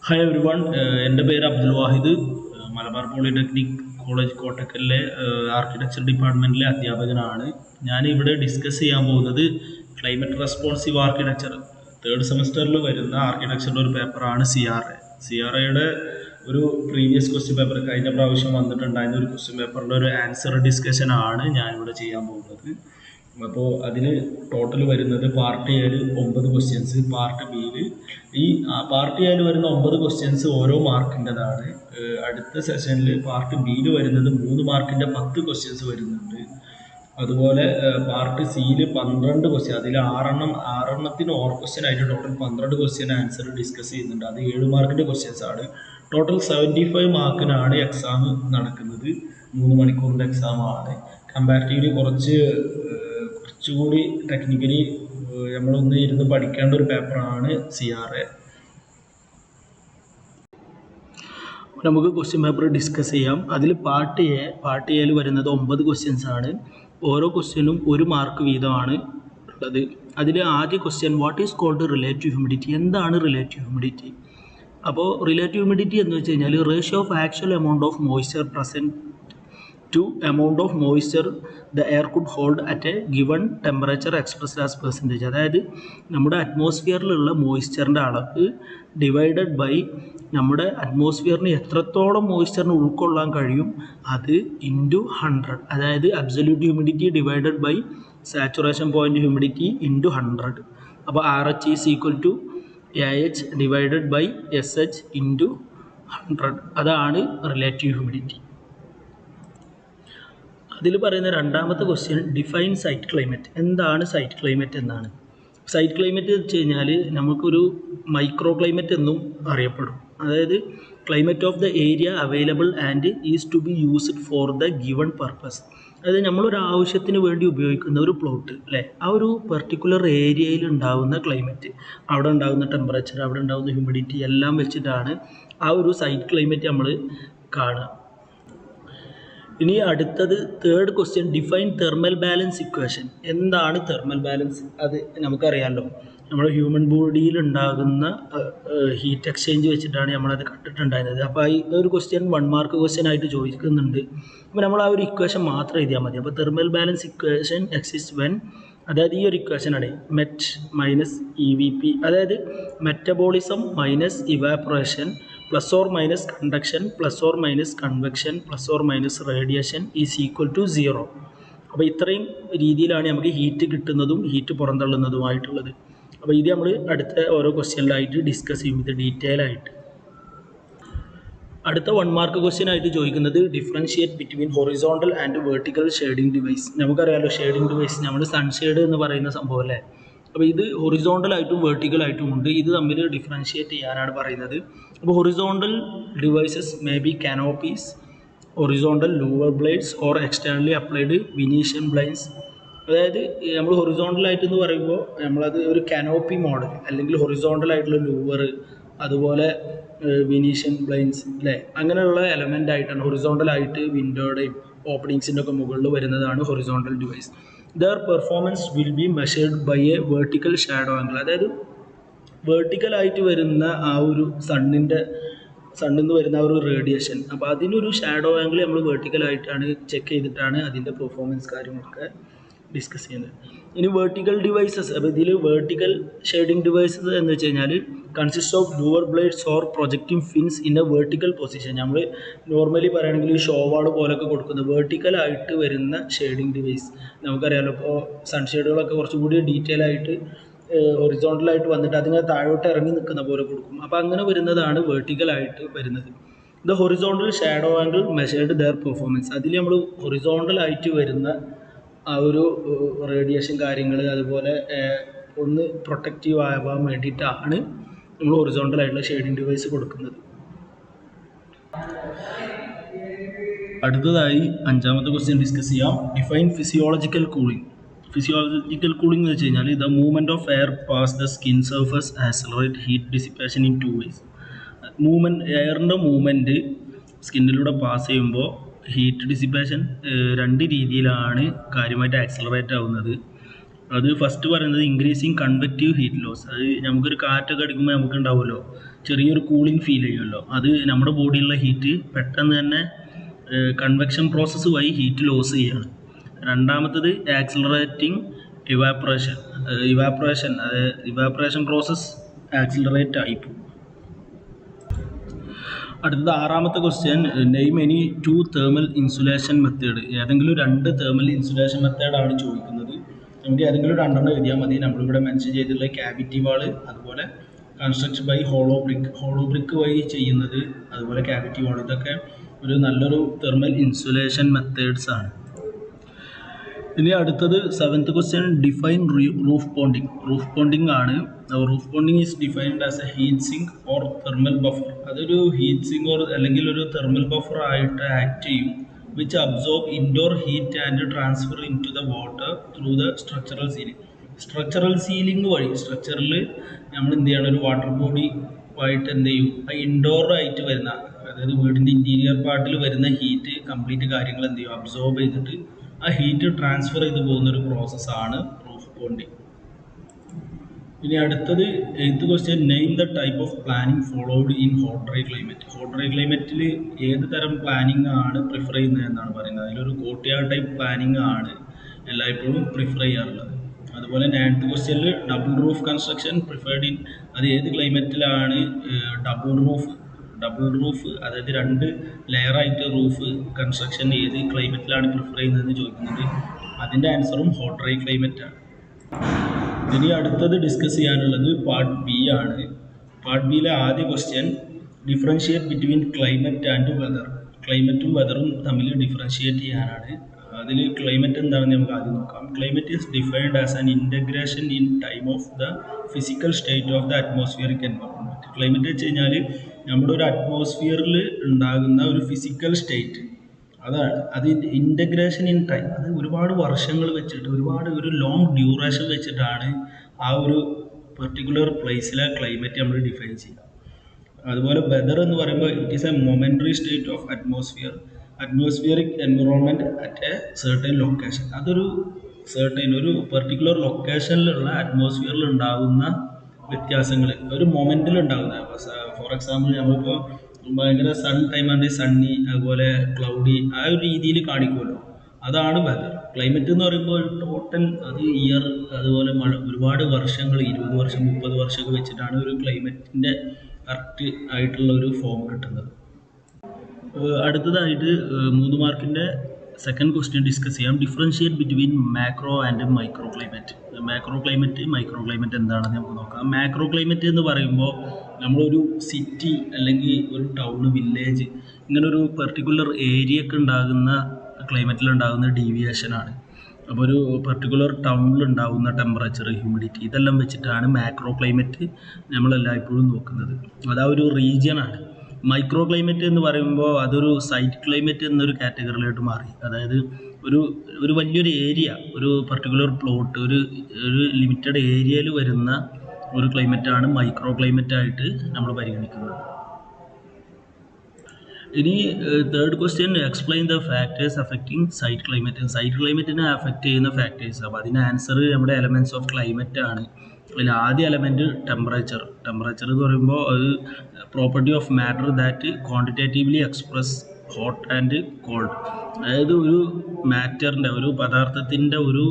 Hi every one, എൻ്റെ പേര് അബ്ദുൽ വാഹിദ്. Malabar polytechnic college കോട്ടക്കലിലെ architecture ഡിപ്പാർട്ട്മെൻറ്റിലെ അധ്യാപകനാണ്. ഞാനിവിടെ ഡിസ്കസ് ചെയ്യാൻ പോകുന്നത് ക്ലൈമറ്റ് റെസ്പോൺസീവ് ആർക്കിടെക്ചർ തേർഡ് സെമസ്റ്ററിൽ വരുന്ന ആർക്കിടെക്ചറിൻ്റെ ഒരു പേപ്പറാണ് CRAയുടെ ഒരു പ്രീവിയസ് ക്വസ്റ്റ്യൻ പേപ്പർ കഴിഞ്ഞ പ്രാവശ്യം വന്നിട്ടുണ്ടായിരുന്ന ഒരു ക്വസ്റ്റ്യൻ പേപ്പറിൻ്റെ ഒരു ആൻസർ ഡിസ്കഷനാണ് ഞാനിവിടെ ചെയ്യാൻ പോകുന്നത്. അപ്പോൾ അതിൽ ടോട്ടൽ വരുന്നത് പാർട്ട് എയിൽ 9 ക്വസ്റ്റ്യൻസ്, പാർട്ട് ബിയിൽ പാർട്ട് എയിൽ വരുന്ന 9 ക്വസ്റ്റ്യൻസ് ഓരോ മാർക്കിൻ്റെതാണ്. അടുത്ത സെഷനിൽ പാർട്ട് ബിയിൽ വരുന്നത് 3 മാർക്കിൻ്റെ 10 ക്വസ്റ്റ്യൻസ് വരുന്നുണ്ട്. അതുപോലെ പാർട്ട് സിയിൽ 12 ക്വസ്റ്റ്യൻ, അതിൽ ആറെണ്ണത്തിന് ഓർ ക്വസ്റ്റ്യൻ ആയിട്ട് ടോട്ടൽ 12 ക്വസ്റ്റ്യൻ ആൻസർ ഡിസ്കസ് ചെയ്യുന്നുണ്ട്. അത് 7 മാർക്കിൻ്റെ ക്വസ്റ്റ്യൻസ് ആണ്. ടോട്ടൽ 75 മാർക്കിനാണ് എക്സാം നടക്കുന്നത്. 3 മണിക്കൂറിൻ്റെ എക്സാമാണ്. കമ്പാരിറ്റീവ്ലി കുറച്ചുകൂടി ടെക്നിക്കലി നമ്മളൊന്ന് ഇരുന്ന് പഠിക്കേണ്ട ഒരു പേപ്പറാണ് CRA. നമുക്ക് ക്വസ്റ്റ്യൻ പേപ്പർ ഡിസ്കസ് ചെയ്യാം. അതിൽ പാർട്ട് എയിൽ വരുന്നത് 9 ക്വസ്റ്റ്യൻസ് ആണ്. ഓരോ ക്വസ്റ്റ്യനും 1 മാർക്ക് വീതമാണ് ഉള്ളത്. അതിൽ ആദ്യ question, what is called relative humidity? എന്താണ് റിലേറ്റീവ് ഹ്യൂമിഡിറ്റി? അപ്പോൾ റിലേറ്റീവ് ഹ്യൂമിഡിറ്റി എന്ന് വെച്ച് കഴിഞ്ഞാൽ ratio of actual amount of moisture present to amount of moisture the air could hold at a given temperature expressed as percentage. അതായത് നമ്മുടെ അറ്റ്മോസ്ഫിയറിലുള്ള മോയ്സ്ചറിൻ്റെ അളവ് divided by നമ്മുടെ അറ്റ്മോസ്ഫിയറിന് എത്രത്തോളം മോയ്സ്ചറിന് ഉൾക്കൊള്ളാൻ കഴിയും അത് ഇൻറ്റു 100. അതായത് absolute humidity divided by saturation point humidity into 100. അപ്പോൾ RH is equal to AH divided by SH into 100. അതാണ് റിലേറ്റീവ് ഹ്യൂമിഡിറ്റി. അതിൽ പറയുന്ന രണ്ടാമത്തെ ക്വസ്റ്റ്യൻ, ഡിഫൈൻ സൈറ്റ് ക്ലൈമറ്റ്. എന്താണ് സൈറ്റ് ക്ലൈമറ്റ് എന്നാണ്. സൈറ്റ് ക്ലൈമറ്റ് എന്ന് വെച്ച് കഴിഞ്ഞാൽ നമുക്കൊരു മൈക്രോ ക്ലൈമറ്റ് എന്നും അറിയപ്പെടും. അതായത് climate of the area available and is to be used for the given purpose. അതായത് നമ്മളൊരു ആവശ്യത്തിന് വേണ്ടി ഉപയോഗിക്കുന്ന ഒരു പ്ലോട്ട് അല്ലേ, ആ ഒരു പെർട്ടിക്കുലർ ഏരിയയിൽ ഉണ്ടാകുന്ന ക്ലൈമറ്റ്, അവിടെ ഉണ്ടാകുന്ന ടെമ്പറേച്ചർ, അവിടെ ഉണ്ടാകുന്ന ഹ്യൂമിഡിറ്റി എല്ലാം വെച്ചിട്ടാണ് ആ ഒരു സൈറ്റ് ക്ലൈമറ്റ് നമ്മൾ കാണുക. ഇനി അടുത്തത് third question, define thermal balance equation. എന്താണ് തെർമൽ ബാലൻസ്? അത് നമുക്കറിയാമല്ലോ, നമ്മുടെ ഹ്യൂമൻ ബോഡിയിൽ ഉണ്ടാകുന്ന ഹീറ്റ് എക്സ്ചേഞ്ച് വെച്ചിട്ടാണ് നമ്മളത് കണ്ടിട്ടുണ്ടായിരുന്നത്. അപ്പോൾ ഈ ഒരു ക്വസ്റ്റ്യൻ 1 മാർക്ക് ക്വസ്റ്റ്യൻ ആയിട്ട് ചോദിക്കുന്നുണ്ട്. അപ്പോൾ നമ്മൾ ആ ഒരു ഇക്വേഷൻ മാത്രം എഴുതിയാൽ മതി. അപ്പോൾ thermal balance equation exist when, അതായത് ഈ ഒരു ഇക്വേഷനാണ് മെറ്റ് മൈനസ് EVP, അതായത് metabolism minus evaporation plus or minus conduction plus or minus convection plus or minus radiation is equal to 0. അപ്പോൾ ഇത്രയും രീതിയിലാണ് നമുക്ക് ഹീറ്റ് കിട്ടുന്നതും ഹീറ്റ് പുറന്തള്ളുന്നതുമായിട്ടുള്ളത്. അപ്പോൾ ഇത് നമ്മൾ അടുത്ത ഓരോ ക്വസ്റ്റ്യനിലായിട്ട് ഡിസ്കസ് ചെയ്യും, ഇത് ഡീറ്റെയിൽ ആയിട്ട്. അടുത്ത 1 മാർക്ക് ക്വസ്റ്റ്യൻ ആയിട്ട് ചോദിക്കുന്നത്, differentiate between horizontal and vertical shading device. നമുക്കറിയാമല്ലോ ഷെയ്ഡിംഗ് ഡിവൈസ്, നമ്മൾ സൺഷെയ്ഡ് എന്ന് പറയുന്ന സംഭവം അല്ലേ. അപ്പോൾ ഇത് ഹൊറിസോണ്ടലായിട്ടും വെർട്ടിക്കലായിട്ടും ഉണ്ട്. ഇത് തമ്മിൽ ഡിഫറൻഷിയേറ്റ് ചെയ്യാനാണ് പറയുന്നത്. അപ്പോൾ horizontal devices may be canopies, horizontal louvre blades or externally applied Venetian blinds. അതായത് നമ്മൾ ഹൊറിസോണ്ടലായിട്ട് എന്ന് പറയുമ്പോൾ നമ്മളത് ഒരു കാനോപ്പി മോഡൽ അല്ലെങ്കിൽ ഹൊറിസോണ്ടലായിട്ടുള്ള ലൂവർ, അതുപോലെ വിനീഷ്യൻ ബ്ലൈൻസ് അല്ലേ, അങ്ങനെയുള്ള എലമെൻ്റ് ആയിട്ടാണ് ഹൊറിസോണ്ടലായിട്ട് വിൻഡോയുടെയും ഓപ്പണിങ്സിൻ്റെ ഒക്കെ മുകളിൽ വരുന്നതാണ് horizontal device. Their performance will be measured by a vertical shadow angle. അതായത് വെർട്ടിക്കലായിട്ട് വരുന്ന ആ ഒരു സണ്ണിൽ നിന്ന് വരുന്ന ആ ഒരു റേഡിയേഷൻ, അപ്പോൾ അതിനൊരു ഷാഡോ ആംഗിൾ നമ്മൾ വെർട്ടിക്കലായിട്ടാണ് ചെക്ക് ചെയ്തിട്ടാണ് അതിൻ്റെ പെർഫോമൻസ് കാര്യങ്ങളൊക്കെ ഡിസ്കസ് ചെയ്യുന്നത്. ഇനി വെർട്ടിക്കൽ ഡിവൈസസ്, അപ്പോൾ ഇതിൽ വെർട്ടിക്കൽ ഷെയ്ഡിംഗ് ഡിവൈസസ് എന്ന് വെച്ച് കഴിഞ്ഞാൽ consist of louvre blades or projecting fins in A vertical position. നമ്മൾ നോർമലി പറയുകയാണെങ്കിൽ ഷോവാർഡ് പോലൊക്കെ കൊടുക്കുന്നത് വെർട്ടിക്കലായിട്ട് വരുന്ന ഷെയ്ഡിംഗ് ഡിവൈസ് നമുക്കറിയാമല്ലോ. ഇപ്പോൾ സൺഷെയ്ഡുകളൊക്കെ കുറച്ചുകൂടി ഡീറ്റെയിൽ ആയിട്ട് ഹൊറിസോണ്ടലായിട്ട് വന്നിട്ട് അതിനെ താഴോട്ട് ഇറങ്ങി നിൽക്കുന്ന പോലെ കൊടുക്കും. അപ്പോൾ അങ്ങനെ വരുന്നതാണ് വെർട്ടിക്കലായിട്ട് വരുന്നത്. The horizontal shadow angle measured there performance. അതിൽ നമ്മൾ ഹൊറിസോണ്ടലായിട്ട് വരുന്ന ആ ഒരു റേഡിയേഷൻ കാര്യങ്ങൾ, അതുപോലെ ഒന്ന് പ്രൊട്ടക്റ്റീവ് ആവാൻ വേണ്ടിയിട്ടാണ് നമ്മൾ ഹൊറിസോണ്ടലായിട്ടുള്ള ഷെയ്ഡിംഗ് ഡിവൈസ് കൊടുക്കുന്നത്. അടുത്തതായി 5ാമത്തെ ക്വസ്റ്റ്യൻ ഡിസ്കസ് ചെയ്യാം. Define physiological cooling. Physiological cooling എന്ന് വെച്ച് കഴിഞ്ഞാൽ the movement of air pass the skin surface accelerate heat dissipation in 2 ways. എയറിൻ്റെ മൂവ്മെൻറ്റ് സ്കിന്നിലൂടെ പാസ് ചെയ്യുമ്പോൾ ഹീറ്റ് ഡിസിപ്പേഷൻ 2 രീതിയിലാണ് കാര്യമായിട്ട് ആക്സലറേറ്റ് ആവുന്നത്. അത് ഫസ്റ്റ് പറയുന്നത് ഇൻക്രീസിങ് കൺവെക്റ്റീവ് ഹീറ്റ് ലോസ്. അത് നമുക്കൊരു കാറ്റൊക്കെ അടിക്കുമ്പോൾ നമുക്ക് ഉണ്ടാവുമല്ലോ, ചെറിയൊരു കൂളിംഗ് ഫീൽ ചെയ്യുമല്ലോ, അത് നമ്മുടെ ബോഡിയിലുള്ള ഹീറ്റ് പെട്ടെന്ന് തന്നെ കൺവെക്ഷൻ പ്രോസസ്സ് വഴി ഹീറ്റ് ലോസ് ചെയ്യുകയാണ്. രണ്ടാമത്തത് accelerating evaporation. Evaporation process accelerate ആയിപ്പോകും. അടുത്തത് ആറാമത്തെ question, name any two thermal insulation method. ഏതെങ്കിലും രണ്ട് തേർമൽ ഇൻസുലേഷൻ മെത്തേഡാണ് ചോദിക്കുന്നത്. നമുക്ക് ഏതെങ്കിലും രണ്ടെണ്ണം എഴുതിയാൽ മതി. നമ്മളിവിടെ മെൻഷൻ ചെയ്തിട്ടുള്ള ക്യാവിറ്റി വാള്, അതുപോലെ കൺസ്ട്രക്ഷൻ ബൈ ഹോളോ ബ്രിക്ക് വഴി ചെയ്യുന്നത്, അതുപോലെ ക്യാവിറ്റി വാൾ, ഇതൊക്കെ ഒരു നല്ലൊരു തെർമൽ ഇൻസുലേഷൻ മെത്തേഡ്സ് ആണ്. ഇനി അടുത്തത് seventh question, define roof ponding ആണ്. Roof ponding is defined as a heat sink or thermal buffer. അതൊരു ഹീറ്റ് സിങ്ക് ഓർ അല്ലെങ്കിൽ ഒരു തെർമൽ ബഫർ ആയിട്ട് ആക്ട് ചെയ്യും, which absorb indoor heat and transfer into the water through the structural ceiling വഴി സ്ട്രക്ചറിൽ നമ്മൾ എന്ത് ചെയ്യണം, ഒരു വാട്ടർ ബോഡി ആയിട്ട് എന്ത് ചെയ്യും, ഇൻഡോർ ആയിട്ട് വരുന്ന, അതായത് വീടിൻ്റെ ഇൻറ്റീരിയർ പാർട്ടിൽ വരുന്ന ഹീറ്റ് കംപ്ലീറ്റ് കാര്യങ്ങൾ എന്ത് ചെയ്യും, അബ്സോർബ് ചെയ്തിട്ട് ആ ഹീറ്റ് ട്രാൻസ്ഫർ ചെയ്ത് പോകുന്നൊരു പ്രോസസ്സാണ് റൂഫ് പോണ്ടിങ്. ഇനി അടുത്തത് eighth question, name the type of planning followed in hot dry climate. Hot dry ക്ലൈമറ്റിൽ ഏത് തരം പ്ലാനിങ് ആണ് പ്രിഫർ ചെയ്യുന്നത് എന്നാണ് പറയുന്നത്. അതിലൊരു കോർട്ട്യാർഡ് ടൈപ്പ് പ്ലാനിങ് ആണ് എല്ലായ്പ്പോഴും പ്രിഫർ ചെയ്യാറുള്ളത്. അതുപോലെ നയൻത്ത് ക്വസ്റ്റ്യനിൽ double roof construction preferred in, അത് ഏത് ക്ലൈമറ്റിലാണ് ഡബിൾ റൂഫ് അതായത് രണ്ട് ലെയറായിട്ട് റൂഫ് കൺസ്ട്രക്ഷൻ ഏത് ക്ലൈമറ്റിലാണ് പ്രിഫർ ചെയ്യുന്നതെന്ന് ചോദിക്കുന്നത്. അതിൻ്റെ ആൻസറും ഹോട്ട് ഡ്രൈ ക്ലൈമറ്റ് ആണ്. ഇനി അടുത്തത് ഡിസ്കസ് ചെയ്യാനുള്ളത് പാർട്ട് ബി ആണ്. പാർട്ട് ബിയിലെ ആദ്യ question, differentiate between climate and weather. ക്ലൈമറ്റും വെതറും തമ്മിൽ ഡിഫറൻഷിയേറ്റ് ചെയ്യാനാണ്. അതിൽ ക്ലൈമറ്റ് എന്താണെന്ന് നമുക്ക് ആദ്യം നോക്കാം. Climate is defined as an integration in time of the physical state of the atmospheric environment. Climate വെച്ച് കഴിഞ്ഞാൽ നമ്മുടെ ഒരു അറ്റ്മോസ്ഫിയറിൽ ഉണ്ടാകുന്ന ഒരു ഫിസിക്കൽ സ്റ്റേറ്റ്, അതാണ് അത്. ഇൻ്റഗ്രേഷൻ ഇൻ ടൈം, അത് ഒരുപാട് വർഷങ്ങൾ വെച്ചിട്ട്, ഒരു ലോങ് ഡ്യൂറേഷൻ വെച്ചിട്ടാണ് ആ ഒരു പെർട്ടിക്കുലർ പ്ലേസിലെ ക്ലൈമറ്റ് നമ്മൾ ഡിഫൈൻ ചെയ്യുക. അതുപോലെ വെതർ എന്ന് പറയുമ്പോൾ it is A momentary state of atmospheric environment at A certain location. അതൊരു ഒരു പെർട്ടിക്കുലർ ലൊക്കേഷനിലുള്ള അറ്റ്മോസ്ഫിയറിൽ ഉണ്ടാകുന്ന വ്യത്യാസങ്ങൾ ഒരു മൊമെൻറ്റിൽ ഉണ്ടാകുന്നത്. ഫോർ എക്സാമ്പിൾ നമ്മളിപ്പോൾ ഭയങ്കര സൺ ടൈം ആണെങ്കിൽ സണ്ണി, അതുപോലെ ക്ലൗഡി, ആ ഒരു രീതിയിൽ കാണിക്കുമല്ലോ, അതാണ് വെതർ. ക്ലൈമറ്റ് എന്ന് പറയുമ്പോൾ ടോട്ടൽ അത് ഇയർ, അതുപോലെ മഴ, ഒരുപാട് വർഷങ്ങൾ, 20 വർഷം 30 വർഷമൊക്കെ വെച്ചിട്ടാണ് ഒരു ക്ലൈമറ്റിൻ്റെ കറക്റ്റ് ആയിട്ടുള്ള ഒരു ഫോം കിട്ടുന്നത്. അടുത്തതായിട്ട് 3 മാർക്കിൻ്റെ സെക്കൻഡ് ക്വസ്റ്റ്യൻ ഡിസ്കസ് ചെയ്യാം. Differentiate between macro and micro climate. Micro climate എന്താണെന്ന് നമുക്ക് നോക്കാം. മാക്രോ ക്ലൈമറ്റ് എന്ന് പറയുമ്പോൾ നമ്മളൊരു സിറ്റി അല്ലെങ്കിൽ ഒരു ടൗൺ, വില്ലേജ്, ഇങ്ങനെ ഒരു പെർട്ടിക്കുലർ ഏരിയക്ക് ഉണ്ടാകുന്ന ക്ലൈമറ്റിലുണ്ടാകുന്ന ഡീവിയേഷനാണ്. അപ്പോൾ ഒരു പെർട്ടിക്കുലർ ടൗണിലുണ്ടാകുന്ന ടെമ്പറേച്ചർ, ഹ്യൂമിഡിറ്റി, ഇതെല്ലാം വെച്ചിട്ടാണ് മാക്രോ ക്ലൈമറ്റ് നമ്മളെല്ലായ്പ്പോഴും നോക്കുന്നത്. അത് ആ ഒരു റീജിയനാണ്. മൈക്രോ ക്ലൈമറ്റ് എന്ന് പറയുമ്പോൾ അതൊരു സൈറ്റ് ക്ലൈമറ്റ് എന്നൊരു കാറ്റഗറിയിലോട്ട് മാറി. അതായത് ഒരു വലിയൊരു ഏരിയ, ഒരു പെർട്ടിക്കുലർ പ്ലോട്ട്, ഒരു ലിമിറ്റഡ് ഏരിയയിൽ വരുന്ന ഒരു ക്ലൈമറ്റാണ് മൈക്രോ ക്ലൈമറ്റായിട്ട് നമ്മൾ പരിഗണിക്കുന്നത്. ഇനി third question, explain the factors affecting site climate. Site ക്ലൈമറ്റിനെ അഫക്റ്റ് ചെയ്യുന്ന ഫാക്ടേഴ്സ്. അപ്പോൾ അതിന് ആൻസർ നമ്മുടെ എലമെൻറ്റ്സ് ഓഫ് ക്ലൈമറ്റ് ആണ്. അതിൽ ആദ്യ എലമെൻറ്റ് ടെമ്പറേച്ചർ എന്ന് പറയുമ്പോൾ അത് property of matter that quantitatively express hot and called. അതായത് ഒരു മാറ്ററിൻ്റെ, ഒരു പദാർത്ഥത്തിൻ്റെ ഒരു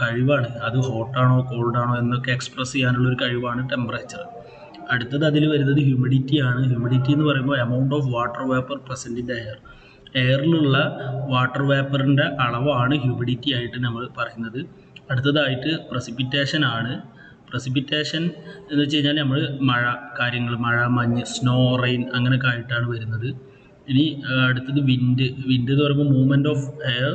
കഴിവാണ്, അത് ഹോട്ടാണോ കോൾഡാണോ എന്നൊക്കെ എക്സ്പ്രസ് ചെയ്യാനുള്ളൊരു കഴിവാണ് ടെമ്പറേച്ചർ. അടുത്തത് അതിൽ വരുന്നത് ഹ്യൂമിഡിറ്റി ആണ്. ഹ്യൂമിഡിറ്റി എന്ന് പറയുമ്പോൾ amount of water vapour present in the എയറിലുള്ള വാട്ടർ വേപ്പറിൻ്റെ അളവാണ് ഹ്യൂമിഡിറ്റി ആയിട്ട് നമ്മൾ പറയുന്നത്. അടുത്തതായിട്ട് പ്രസിപ്പിറ്റേഷൻ ആണ്. പ്രസിപ്പിറ്റേഷൻ എന്ന് വെച്ച് കഴിഞ്ഞാൽ നമ്മൾ മഴ, മഞ്ഞ്, സ്നോ, റെയിൻ അങ്ങനെയൊക്കെ ആയിട്ടാണ് വരുന്നത്. ഇനി അടുത്തത് വിൻഡ് എന്ന് പറയുമ്പോൾ movement of air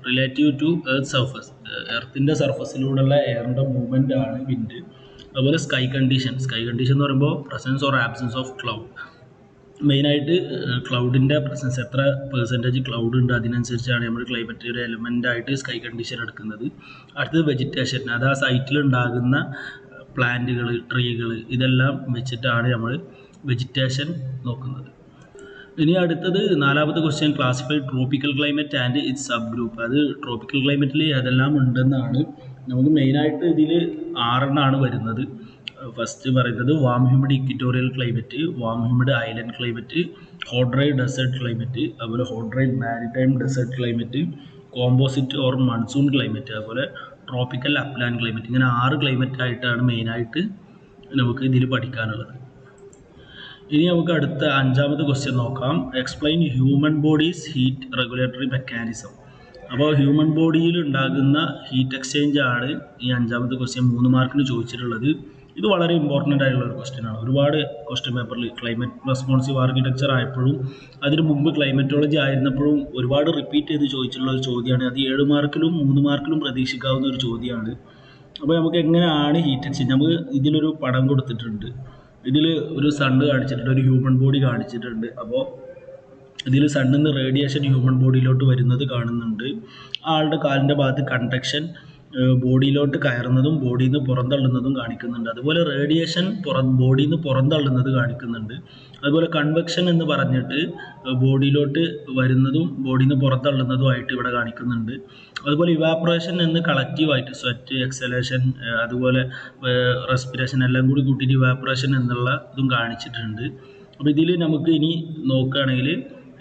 relative to earth surface. എർത്തിൻ്റെ സർഫസിലൂടെയുള്ള എയറിൻ്റെ മൂവ്മെൻ്റ് ആണ് വിൻഡ്. അതുപോലെ സ്കൈ കണ്ടീഷൻ എന്ന് പറയുമ്പോൾ presence or absence of cloud. മെയിനായിട്ട് ക്ലൗഡിൻ്റെ പ്രസൻസ്, എത്ര പെർസെൻറ്റേജ് ക്ലൗഡ് ഉണ്ട് അതിനനുസരിച്ചാണ് നമ്മൾ ക്ലൈമറ്റ് ഒരു എലമെൻ്റായിട്ട് സ്കൈ കണ്ടീഷൻ എടുക്കുന്നത്. അടുത്തത് വെജിറ്റേഷൻ, അത് ആ സൈറ്റിലുണ്ടാകുന്ന പ്ലാന്റുകൾ, ട്രീകൾ, ഇതെല്ലാം വെച്ചിട്ടാണ് നമ്മൾ വെജിറ്റേഷൻ നോക്കുന്നത്. ഇനി അടുത്തത് 4ാമത്തെ question, classify tropical climate and its sub group. അത് ട്രോപ്പിക്കൽ ക്ലൈമറ്റിൽ ഏതെല്ലാം ഉണ്ടെന്നാണ് നമുക്ക് മെയിനായിട്ട് ഇതിൽ 6 വരുന്നത്. ഫസ്റ്റ് പറയുന്നത് warm humid equatorial climate, warm humid island climate, hot dry desert climate, അതുപോലെ hot dry maritime desert climate, composite or monsoon climate, അതുപോലെ ട്രോപ്പിക്കൽ അപ്ലാൻഡ് ക്ലൈമറ്റ്. ഇങ്ങനെ 6 ക്ലൈമറ്റ് ആയിട്ടാണ് മെയിനായിട്ട് നമുക്ക് ഇതിൽ പഠിക്കാനുള്ളത്. ഇനി നമുക്ക് അടുത്ത 5ാമത്തെ ക്വസ്റ്റ്യൻ നോക്കാം. Explain human bodies heat regulatory mechanism. അപ്പോൾ ഹ്യൂമൻ ബോഡിയിൽ ഉണ്ടാകുന്ന ഹീറ്റ് എക്സ്ചേഞ്ച് ആണ് ഈ 5ാമത്തെ ക്വസ്റ്റ്യൻ 3 മാർക്കിന് ചോദിച്ചിട്ടുള്ളത്. ഇത് വളരെ ഇമ്പോർട്ടൻ്റ് ആയിട്ടുള്ള ഒരു ക്വസ്റ്റ്യൻ ആണ്. ഒരുപാട് ക്വസ്റ്റ്യൻ പേപ്പറിൽ ക്ലൈമറ്റ് റെസ്പോൺസീവ് ആർക്കിടെക്ചർ ആയപ്പോഴും അതിന് മുമ്പ് ക്ലൈമറ്റോളജി ആയിരുന്നപ്പോഴും ഒരുപാട് റിപ്പീറ്റ് ചെയ്ത് ചോദിച്ചിട്ടുള്ള ഒരു ചോദ്യമാണ്. അത് 7 മാർക്കിലും 3 മാർക്കിലും പ്രതീക്ഷിക്കാവുന്ന ഒരു ചോദ്യമാണ്. അപ്പോൾ നമുക്ക് എങ്ങനെയാണ് ഹീറ്റ് എക്സ്ചേഞ്ച്, നമുക്ക് ഇതിലൊരു പടം കൊടുത്തിട്ടുണ്ട്. ഇതിൽ ഒരു സണ്ണ് കാണിച്ചിട്ടുണ്ട്, ഒരു ഹ്യൂമൻ ബോഡി കാണിച്ചിട്ടുണ്ട്. അപ്പോൾ ഇതിൽ സണ്ണിൽ നിന്ന് റേഡിയേഷൻ ഹ്യൂമൻ ബോഡിയിലോട്ട് വരുന്നത് കാണുന്നുണ്ട്. ആളുടെ കാലിൻ്റെ ഭാഗത്ത് കണ്ടക്ഷൻ ബോഡിയിലോട്ട് കയറുന്നതും ബോഡിയിൽ നിന്ന് പുറന്തള്ളുന്നതും കാണിക്കുന്നുണ്ട്. അതുപോലെ റേഡിയേഷൻ ബോഡിയിൽ നിന്ന് പുറന്തള്ളുന്നത് കാണിക്കുന്നുണ്ട്. അതുപോലെ കൺവെക്ഷൻ എന്ന് പറഞ്ഞിട്ട് ബോഡിയിലോട്ട് വരുന്നതും ബോഡിയിൽ നിന്ന് പുറന്തള്ളുന്നതുമായിട്ട് ഇവിടെ കാണിക്കുന്നുണ്ട്. അതുപോലെ ഇവാപ്പറേഷൻ എന്ന് കളക്റ്റീവായിട്ട് സ്വെറ്റ്, എക്സലേഷൻ, അതുപോലെ റെസ്പിറേഷൻ എല്ലാം കൂടി കൂട്ടിയിട്ട് ഇവാപ്പറേഷൻ എന്നുള്ള ഇതും കാണിച്ചിട്ടുണ്ട്. അപ്പോൾ ഇതിൽ നമുക്ക് ഇനി നോക്കുകയാണെങ്കിൽ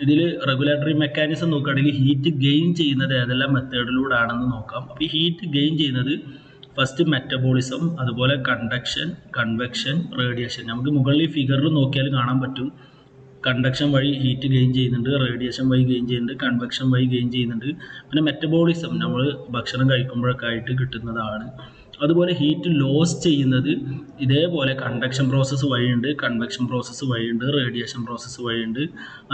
ഇതിൽ റെഗുലേറ്ററി മെക്കാനിസം നോക്കുകയാണെങ്കിൽ ഹീറ്റ് ഗെയിൻ ചെയ്യുന്നത് ഏതെല്ലാം മെത്തേഡിലൂടെ ആണെന്ന് നോക്കാം. അപ്പോൾ ഈ ഹീറ്റ് ഗെയിൻ ചെയ്യുന്നത് ഫസ്റ്റ് മെറ്റബോളിസം, അതുപോലെ കണ്ടക്ഷൻ, കൺവെക്ഷൻ, റേഡിയേഷൻ. നമുക്ക് മുകളിൽ ഫിഗറിൽ നോക്കിയാൽ കാണാൻ പറ്റും. കണ്ടക്ഷൻ വഴി ഹീറ്റ് ഗെയിൻ ചെയ്യുന്നുണ്ട്, റേഡിയേഷൻ വഴി ഗെയിൻ ചെയ്യുന്നുണ്ട്, കൺവെക്ഷൻ വഴി ഗെയിൻ ചെയ്യുന്നുണ്ട്. പിന്നെ മെറ്റബോളിസം നമ്മൾ ഭക്ഷണം കഴിക്കുമ്പോഴൊക്കെ ആയിട്ട് കിട്ടുന്നതാണ്. അതുപോലെ ഹീറ്റ് ലോസ് ചെയ്യുന്നത് ഇതേപോലെ കണ്ടക്ഷൻ പ്രോസസ്സ് വഴിയുണ്ട്, കൺവെക്ഷൻ പ്രോസസ്സ് വഴിയുണ്ട്, റേഡിയേഷൻ പ്രോസസ്സ് വഴിയുണ്ട്.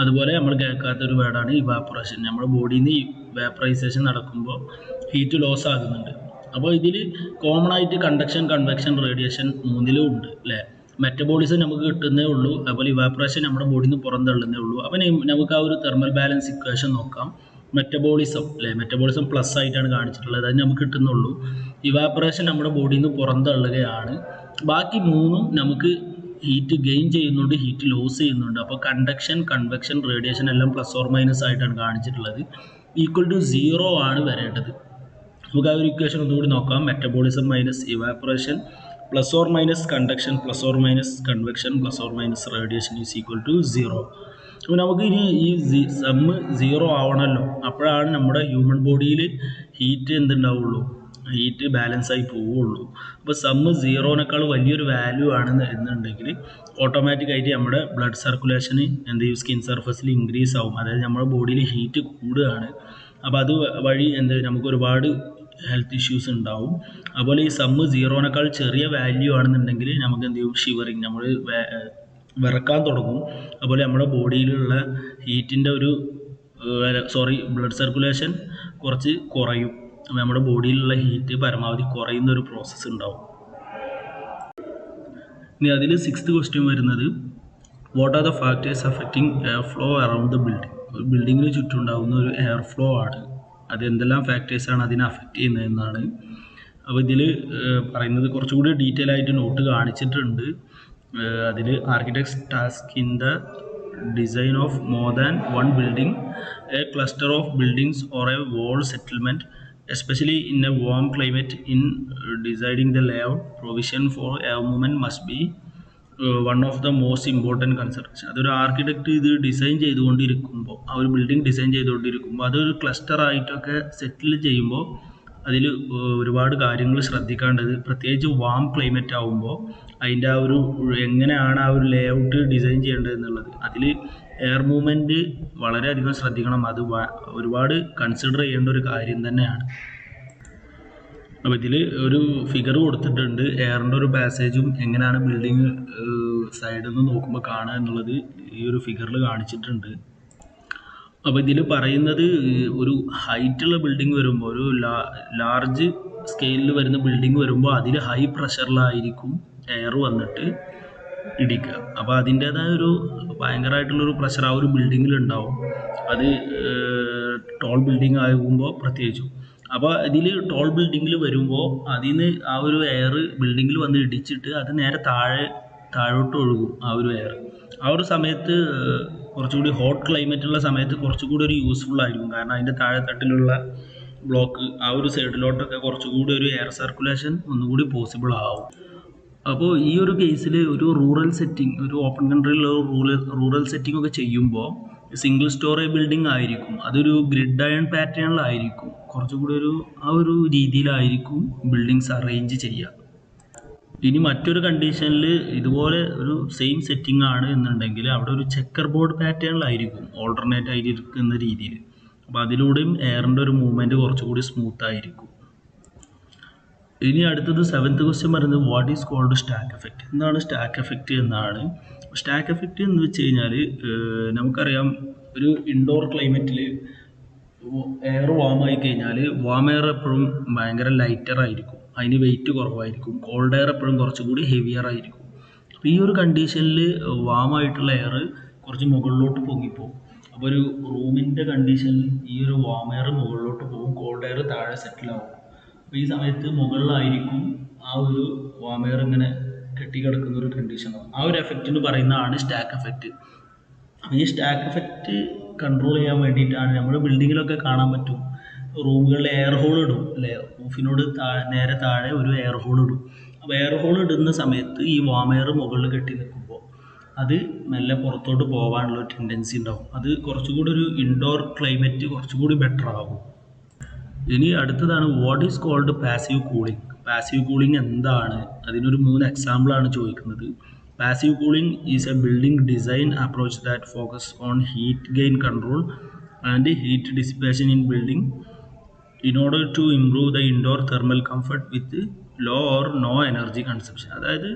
അതുപോലെ നമ്മൾ കേൾക്കാത്തൊരു വേർഡാണ് ഇവാപ്പറേഷൻ. നമ്മുടെ ബോഡിയിൽ നിന്ന് വേപ്പറൈസേഷൻ നടക്കുമ്പോൾ ഹീറ്റ് ലോസ് ആകുന്നുണ്ട്. അപ്പോൾ ഇതിൽ കോമൺ ആയിട്ട് കണ്ടക്ഷൻ, കൺവെക്ഷൻ, റേഡിയേഷൻ 3ലും ഉണ്ട് അല്ലേ. മെറ്റബോളിസം നമുക്ക് കിട്ടുന്നേ ഉള്ളൂ, അതുപോലെ ഇവാപ്പറേഷൻ നമ്മുടെ ബോഡിയിൽ നിന്ന് പുറന്തള്ളുന്നേ ഉള്ളൂ. അപ്പോൾ നമുക്ക് ആ ഒരു തെർമൽ ബാലൻസ് ഇക്വേഷൻ നോക്കാം. മെറ്റബോളിസം അല്ലേ, മെറ്റബോളിസം പ്ലസ് ആയിട്ടാണ് കാണിച്ചിട്ടുള്ളത്, അത് നമുക്ക് കിട്ടുന്നുള്ളൂ. ഇവാപ്പറേഷൻ നമ്മുടെ ബോഡിയിൽ നിന്ന് പുറന്തള്ളുകയാണ്. ബാക്കി 3ഉം നമുക്ക് ഹീറ്റ് ഗെയിൻ ചെയ്യുന്നുണ്ട്, ഹീറ്റ് ലോസ് ചെയ്യുന്നുണ്ട്. അപ്പോൾ കണ്ടക്ഷൻ, കൺവെക്ഷൻ, റേഡിയേഷൻ എല്ലാം പ്ലസ് ഓർ മൈനസ് ആയിട്ടാണ് കാണിച്ചിട്ടുള്ളത്. ഈക്വൽ ടു 0 ആണ് വരേണ്ടത്. നമുക്ക് ആ ഒരു ഇക്വേഷൻ ഒന്നുകൂടി നോക്കാം. Metabolism minus evaporation plus or minus conduction plus or minus convection plus or minus radiation is equal to 0. അപ്പോൾ നമുക്ക് ഇനി ഈ സമ്മ് 0 ആവണമല്ലോ. അപ്പോഴാണ് നമ്മുടെ ഹ്യൂമൻ ബോഡിയിൽ ഹീറ്റ് എന്തുണ്ടാവുള്ളൂ, ഹീറ്റ് ബാലൻസ് ആയി പോവുള്ളൂ. അപ്പോൾ സമ്മ് 0നേക്കാൾ വലിയൊരു വാല്യൂ ആണെന്ന് വരുന്നുണ്ടെങ്കിൽ ഓട്ടോമാറ്റിക്കായിട്ട് നമ്മുടെ ബ്ലഡ് സർക്കുലേഷന് എന്ത് ചെയ്യും, സ്കിൻ സർഫസിൽ ഇൻക്രീസ് ആവും. അതായത് നമ്മുടെ ബോഡിയിൽ ഹീറ്റ് കൂടുകയാണ്. അപ്പോൾ അത് വഴി നമുക്ക് ഒരുപാട് ഹെൽത്ത് ഇഷ്യൂസ് ഉണ്ടാവും. അതുപോലെ ഈ സമ്മ് 0നേക്കാൾ ചെറിയ വാല്യൂ ആണെന്നുണ്ടെങ്കിൽ നമുക്ക് എന്ത് ചെയ്യും, ഷിവറിങ്, നമ്മൾ വിറക്കാൻ തുടങ്ങും. അതുപോലെ നമ്മുടെ ബോഡിയിലുള്ള ഹീറ്റിൻ്റെ ബ്ലഡ് സർക്കുലേഷൻ കുറച്ച് കുറയും. അപ്പോൾ നമ്മുടെ ബോഡിയിലുള്ള ഹീറ്റ് പരമാവധി കുറയുന്ന ഒരു പ്രോസസ്സ് ഉണ്ടാവും. ഇനി അതിൽ 6th ക്വസ്റ്റ്യൻ വരുന്നത് what are the factors affecting air flow around the building. ഒരു ബിൽഡിങ്ങിന് ചുറ്റും ഉണ്ടാകുന്ന ഒരു എയർ ഫ്ലോ ആണ്, അത് എന്തെല്ലാം ഫാക്ടേഴ്സാണ് അതിനെ അഫക്റ്റ് ചെയ്യുന്നതെന്നാണ്. അപ്പോൾ ഇതിൽ പറയുന്നത് കുറച്ചുകൂടി ഡീറ്റെയിൽ ആയിട്ട് നോട്ട് കാണിച്ചിട്ടുണ്ട്. അതിൽ architects task in the design of more than one building, a cluster of buildings or a whole settlement, especially in a warm climate. In deciding the layout provision for air movement must be one of the most important consideration. അതൊരു architect ഇത് design ചെയ്തുകൊണ്ടിരിക്കുമ്പോൾ, ആ ഒരു building design ചെയ്തുകൊണ്ടിരിക്കുമ്പോൾ അതൊരു cluster ആയിട്ടൊക്കെ സെറ്റിൽ ചെയ്യുമ്പോൾ അതിൽ ഒരുപാട് കാര്യങ്ങൾ ശ്രദ്ധിക്കേണ്ടത്, പ്രത്യേകിച്ച് വാം ക്ലൈമറ്റ് ആകുമ്പോൾ അതിൻ്റെ ആ ഒരു എങ്ങനെയാണ് ആ ഒരു ലേ ഔട്ട് ഡിസൈൻ ചെയ്യേണ്ടത് എന്നുള്ളത്, അതിൽ എയർ മൂവ്മെൻറ്റ് വളരെയധികം ശ്രദ്ധിക്കണം. അത് ഒരുപാട് കൺസിഡർ ചെയ്യേണ്ട ഒരു കാര്യം തന്നെയാണ്. അപ്പോൾ ഇതിൽ ഒരു ഫിഗർ കൊടുത്തിട്ടുണ്ട്, എയറിൻ്റെ ഒരു പാസേജും എങ്ങനെയാണ് ബിൽഡിങ് സൈഡിൽ നിന്ന് നോക്കുമ്പോൾ കാണുക എന്നുള്ളത് ഈ ഒരു ഫിഗറിൽ കാണിച്ചിട്ടുണ്ട്. അപ്പോൾ ഇതിൽ പറയുന്നത് ഒരു ഹൈറ്റുള്ള ബിൽഡിംഗ് വരുമ്പോൾ, ഒരു ലാർജ് സ്കെയിലിൽ വരുന്ന ബിൽഡിംഗ് വരുമ്പോൾ അതിൽ ഹൈ പ്രഷറിലായിരിക്കും എയർ വന്നിട്ട് ഇടിക്കുക. അപ്പോൾ അതിൻ്റേതായ ഒരു ഭയങ്കരമായിട്ടുള്ളൊരു പ്രഷർ ആ ഒരു ബിൽഡിങ്ങിലുണ്ടാവും. അത് ടോൾ ബിൽഡിംഗ് ആകുമ്പോൾ പ്രത്യേകിച്ചും. അപ്പോൾ ഇതിൽ ടോൾ ബിൽഡിങ്ങിൽ വരുമ്പോൾ അതിന് ആ ഒരു എയർ ബിൽഡിങ്ങിൽ വന്ന് ഇടിച്ചിട്ട് അത് നേരെ താഴോട്ട് ഒഴുകും. ആ ഒരു എയർ ആ ഒരു സമയത്ത് കുറച്ചുകൂടി ഹോട്ട് ക്ലൈമറ്റുള്ള സമയത്ത് കുറച്ചുകൂടി ഒരു യൂസ്ഫുൾ ആയിരിക്കും. കാരണം അതിൻ്റെ താഴെത്തട്ടിലുള്ള ബ്ലോക്ക് ആ ഒരു സൈഡിലോട്ടൊക്കെ കുറച്ചുകൂടി ഒരു എയർ സർക്കുലേഷൻ ഒന്നുകൂടി പോസിബിൾ ആവും. അപ്പോൾ ഈ ഒരു കേസിൽ ഒരു റൂറൽ സെറ്റിംഗ്, ഒരു ഓപ്പൺ കൺട്രിയിലുള്ള റൂറൽ സെറ്റിംഗ് ഒക്കെ ചെയ്യുമ്പോൾ സിംഗിൾ സ്റ്റോറി ബിൽഡിംഗ് ആയിരിക്കും, അതൊരു ഗ്രിഡ് അയൺ പാറ്റേണിലായിരിക്കും, കുറച്ചുകൂടി ആ ഒരു രീതിയിലായിരിക്കും ബിൽഡിങ്സ് അറേഞ്ച് ചെയ്യുക. ഇനി മറ്റൊരു കണ്ടീഷനിൽ ഇതുപോലെ ഒരു സെയിം സെറ്റിംഗ് ആണ് എന്നുണ്ടെങ്കിൽ അവിടെ ഒരു ചെക്കർ ബോർഡ് പാറ്റേണിലായിരിക്കും ഓൾട്ടർനേറ്റ് ആയിരിക്കുന്ന രീതിയിൽ. അപ്പോൾ അതിലൂടെയും എയറിൻ്റെ ഒരു മൂവ്മെൻറ്റ് കുറച്ചുകൂടി സ്മൂത്ത് ആയിരിക്കും. ഇനി അടുത്തത് 7th ക്വസ്റ്റ്യൻ പറയുന്നത് what is called stack effect. എന്താണ് സ്റ്റാക്ക് എഫക്റ്റ് എന്നാണ്. സ്റ്റാക്ക് എഫക്റ്റ് എന്ന് വെച്ച് കഴിഞ്ഞാൽ നമുക്കറിയാം ഒരു ഇൻഡോർ ക്ലൈമറ്റിൽ എയർ വാം ആയി കഴിഞ്ഞാൽ വാം എയർ എപ്പോഴും ഭയങ്കര ലൈറ്റർ ആയിരിക്കും, അതിന് വെയിറ്റ് കുറവായിരിക്കും. കോൾഡ് എയർ എപ്പോഴും കുറച്ചുകൂടി ഹെവിയർ ആയിരിക്കും. അപ്പോൾ ഈ ഒരു കണ്ടീഷനിൽ വാം ആയിട്ടുള്ള എയർ കുറച്ച് മുകളിലോട്ട് പൊങ്ങിപ്പോകും. അപ്പോൾ ഒരു റൂമിൻ്റെ കണ്ടീഷനിൽ ഈ ഒരു വാം എയർ മുകളിലോട്ട് പോകും, കോൾഡ് എയർ താഴെ സെറ്റിലാവും. അപ്പോൾ ഈ സമയത്ത് മുകളിലായിരിക്കും ആ ഒരു വാം എയർ ഇങ്ങനെ കെട്ടിക്കിടക്കുന്ന ഒരു കണ്ടീഷനാണ്. ആ ഒരു എഫക്റ്റിന് പറയുന്നതാണ് സ്റ്റാക്ക് എഫക്റ്റ്. അപ്പോൾ ഈ സ്റ്റാക്ക് എഫക്റ്റ് കൺട്രോൾ ചെയ്യാൻ വേണ്ടിയിട്ടാണ് നമ്മുടെ ബിൽഡിങ്ങിലൊക്കെ കാണാൻ പറ്റും, റൂമുകളിൽ എയർ ഹോൾ ഇടും അല്ലേ, റൂഫിനോട് നേരെ താഴെ ഒരു എയർ ഹോൾ ഇടും. അപ്പോൾ എയർ ഹോൾ ഇടുന്ന സമയത്ത് ഈ വാം എയർ മുകളിൽ കെട്ടി നിൽക്കുമ്പോൾ അത് മെല്ലെ പുറത്തോട്ട് പോകാനുള്ള ഒരു ടെൻഡൻസി ഉണ്ടാവും. അത് കുറച്ചുകൂടി ഒരു ഇൻഡോർ ക്ലൈമറ്റ് കുറച്ചുകൂടി ബെറ്റർ ആകും. ഇനി അടുത്തതാണ് what is called passive cooling. Passive cooling എന്താണ്, അതിനൊരു 3 എക്സാമ്പിളാണ് ചോദിക്കുന്നത്. Passive cooling is a building design approach that focus on heat gain control and heat dissipation in building in order to improve the indoor thermal comfort with low or no energy consumption. അതായത്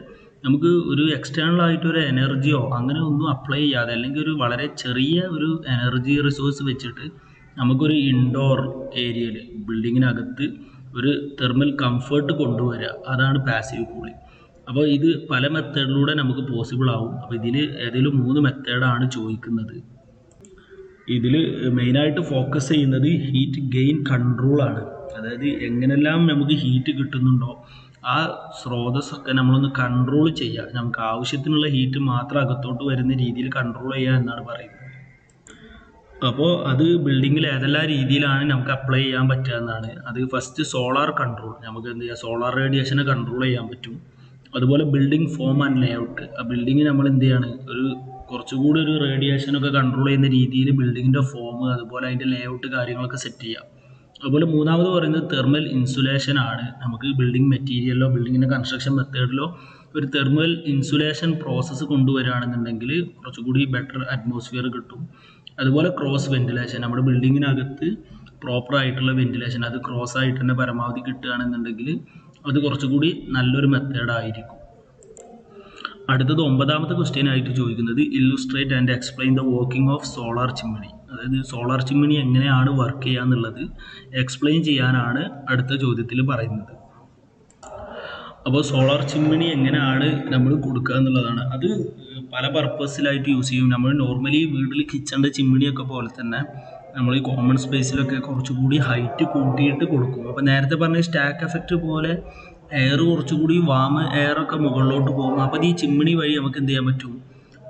നമുക്ക് ഒരു external ആയിട്ട് ഒരു എനർജിയോ അങ്ങനെ ഒന്നും apply ചെയ്യാതെ, അല്ലെങ്കിൽ ഒരു വളരെ ചെറിയ ഒരു എനർജി റിസോഴ്സ് വെച്ചിട്ട് നമുക്കൊരു ഇൻഡോർ ഏരിയയിൽ ബിൽഡിങ്ങിനകത്ത് ഒരു തെർമൽ കംഫർട്ട് കൊണ്ടുവരിക, അതാണ് പാസീവ് കൂളിംഗ്. അപ്പോൾ ഇത് പല മെത്തേഡിലൂടെ നമുക്ക് പോസിബിൾ ആവും. അപ്പോൾ ഇതിൽ ഏതെങ്കിലും 3 മെത്തേഡാണ് ചോദിക്കുന്നത്. ഇതിൽ മെയിനായിട്ട് ഫോക്കസ് ചെയ്യുന്നത് ഹീറ്റ് ഗെയിൻ കൺട്രോളാണ്. അതായത് എങ്ങനെല്ലാം നമുക്ക് ഹീറ്റ് കിട്ടുന്നുണ്ടോ ആ സ്രോതസ്സൊക്കെ നമ്മളൊന്ന് കൺട്രോൾ ചെയ്യുക, നമുക്ക് ആവശ്യത്തിനുള്ള ഹീറ്റ് മാത്രം അകത്തോട്ട് വരുന്ന രീതിയിൽ കൺട്രോൾ ചെയ്യുക എന്നാണ് പറയുന്നത്. അപ്പോൾ അത് ബിൽഡിങ്ങിൽ ഏതെല്ലാം രീതിയിലാണ് നമുക്ക് അപ്ലൈ ചെയ്യാൻ പറ്റുക എന്നാണ്. അത് ഫസ്റ്റ് സോളാർ കൺട്രോൾ, നമുക്ക് എന്ത് ചെയ്യുക, സോളാർ റേഡിയേഷനെ കൺട്രോൾ ചെയ്യാൻ പറ്റും. അതുപോലെ ബിൽഡിംഗ് ഫോം ആൻഡ് ലേഔട്ട്, ആ ബിൽഡിങ് നമ്മൾ എന്ത് ചെയ്യാണ്, ഒരു കുറച്ചുകൂടി ഒരു റേഡിയേഷനൊക്കെ കൺട്രോൾ ചെയ്യുന്ന രീതിയിൽ ബിൽഡിങ്ങിൻ്റെ ഫോം അതുപോലെ അതിൻ്റെ ലേഔട്ട് കാര്യങ്ങളൊക്കെ സെറ്റ് ചെയ്യാം. അതുപോലെ മൂന്നാമത് പറയുന്നത് തെർമൽ ഇൻസുലേഷൻ ആണ്. നമുക്ക് ബിൽഡിംഗ് മെറ്റീരിയലിലോ ബിൽഡിങ്ങിൻ്റെ കൺസ്ട്രക്ഷൻ മെത്തേഡിലോ ഒരു തെർമൽ ഇൻസുലേഷൻ പ്രോസസ്സ് കൊണ്ടുവരികയാണെന്നുണ്ടെങ്കിൽ കുറച്ചുകൂടി ബെറ്റർ അറ്റ്മോസ്ഫിയർ കിട്ടും. അതുപോലെ ക്രോസ് വെന്റിലേഷൻ, നമ്മുടെ ബിൽഡിങ്ങിനകത്ത് പ്രോപ്പറായിട്ടുള്ള വെന്റിലേഷൻ അത് ക്രോസ് ആയിട്ട് തന്നെ പരമാവധി കിട്ടുകയാണെന്നുണ്ടെങ്കിൽ അത് കുറച്ചുകൂടി നല്ലൊരു മെത്തേഡായിരിക്കും. അടുത്തത് 9ാമത്തെ ക്വസ്റ്റ്യൻ ആയിട്ട് ചോദിക്കുന്നത് illustrate and explain the working of solar chimney. അതായത് സോളാർ ചിമ്മിണി എങ്ങനെയാണ് വർക്ക് ചെയ്യുക എന്നുള്ളത് എക്സ്പ്ലെയിൻ ചെയ്യാനാണ് അടുത്ത ചോദ്യത്തിൽ പറയുന്നത്. അപ്പോൾ സോളാർ ചിമ്മിണി എങ്ങനെയാണ് നമ്മൾ കൊടുക്കുക എന്നുള്ളതാണ്. അത് പല പർപ്പസിലായിട്ട് യൂസ് ചെയ്യും. നമ്മൾ നോർമലി വീട്ടിൽ കിച്ചണിൻ്റെ ചിമ്മിണിയൊക്കെ പോലെ തന്നെ നമ്മൾ ഈ കോമൺ സ്പേസിലൊക്കെ കുറച്ചുകൂടി ഹൈറ്റ് കൂട്ടിയിട്ട് കൊടുക്കും. അപ്പോൾ നേരത്തെ പറഞ്ഞ സ്റ്റാക്ക് എഫക്റ്റ് പോലെ എയർ കുറച്ചുകൂടി വാം എയറൊക്കെ മുകളിലോട്ട് പോകും. അപ്പോൾ ഈ ചിമ്മിണി വഴി നമുക്ക് എന്ത് ചെയ്യാൻ പറ്റും,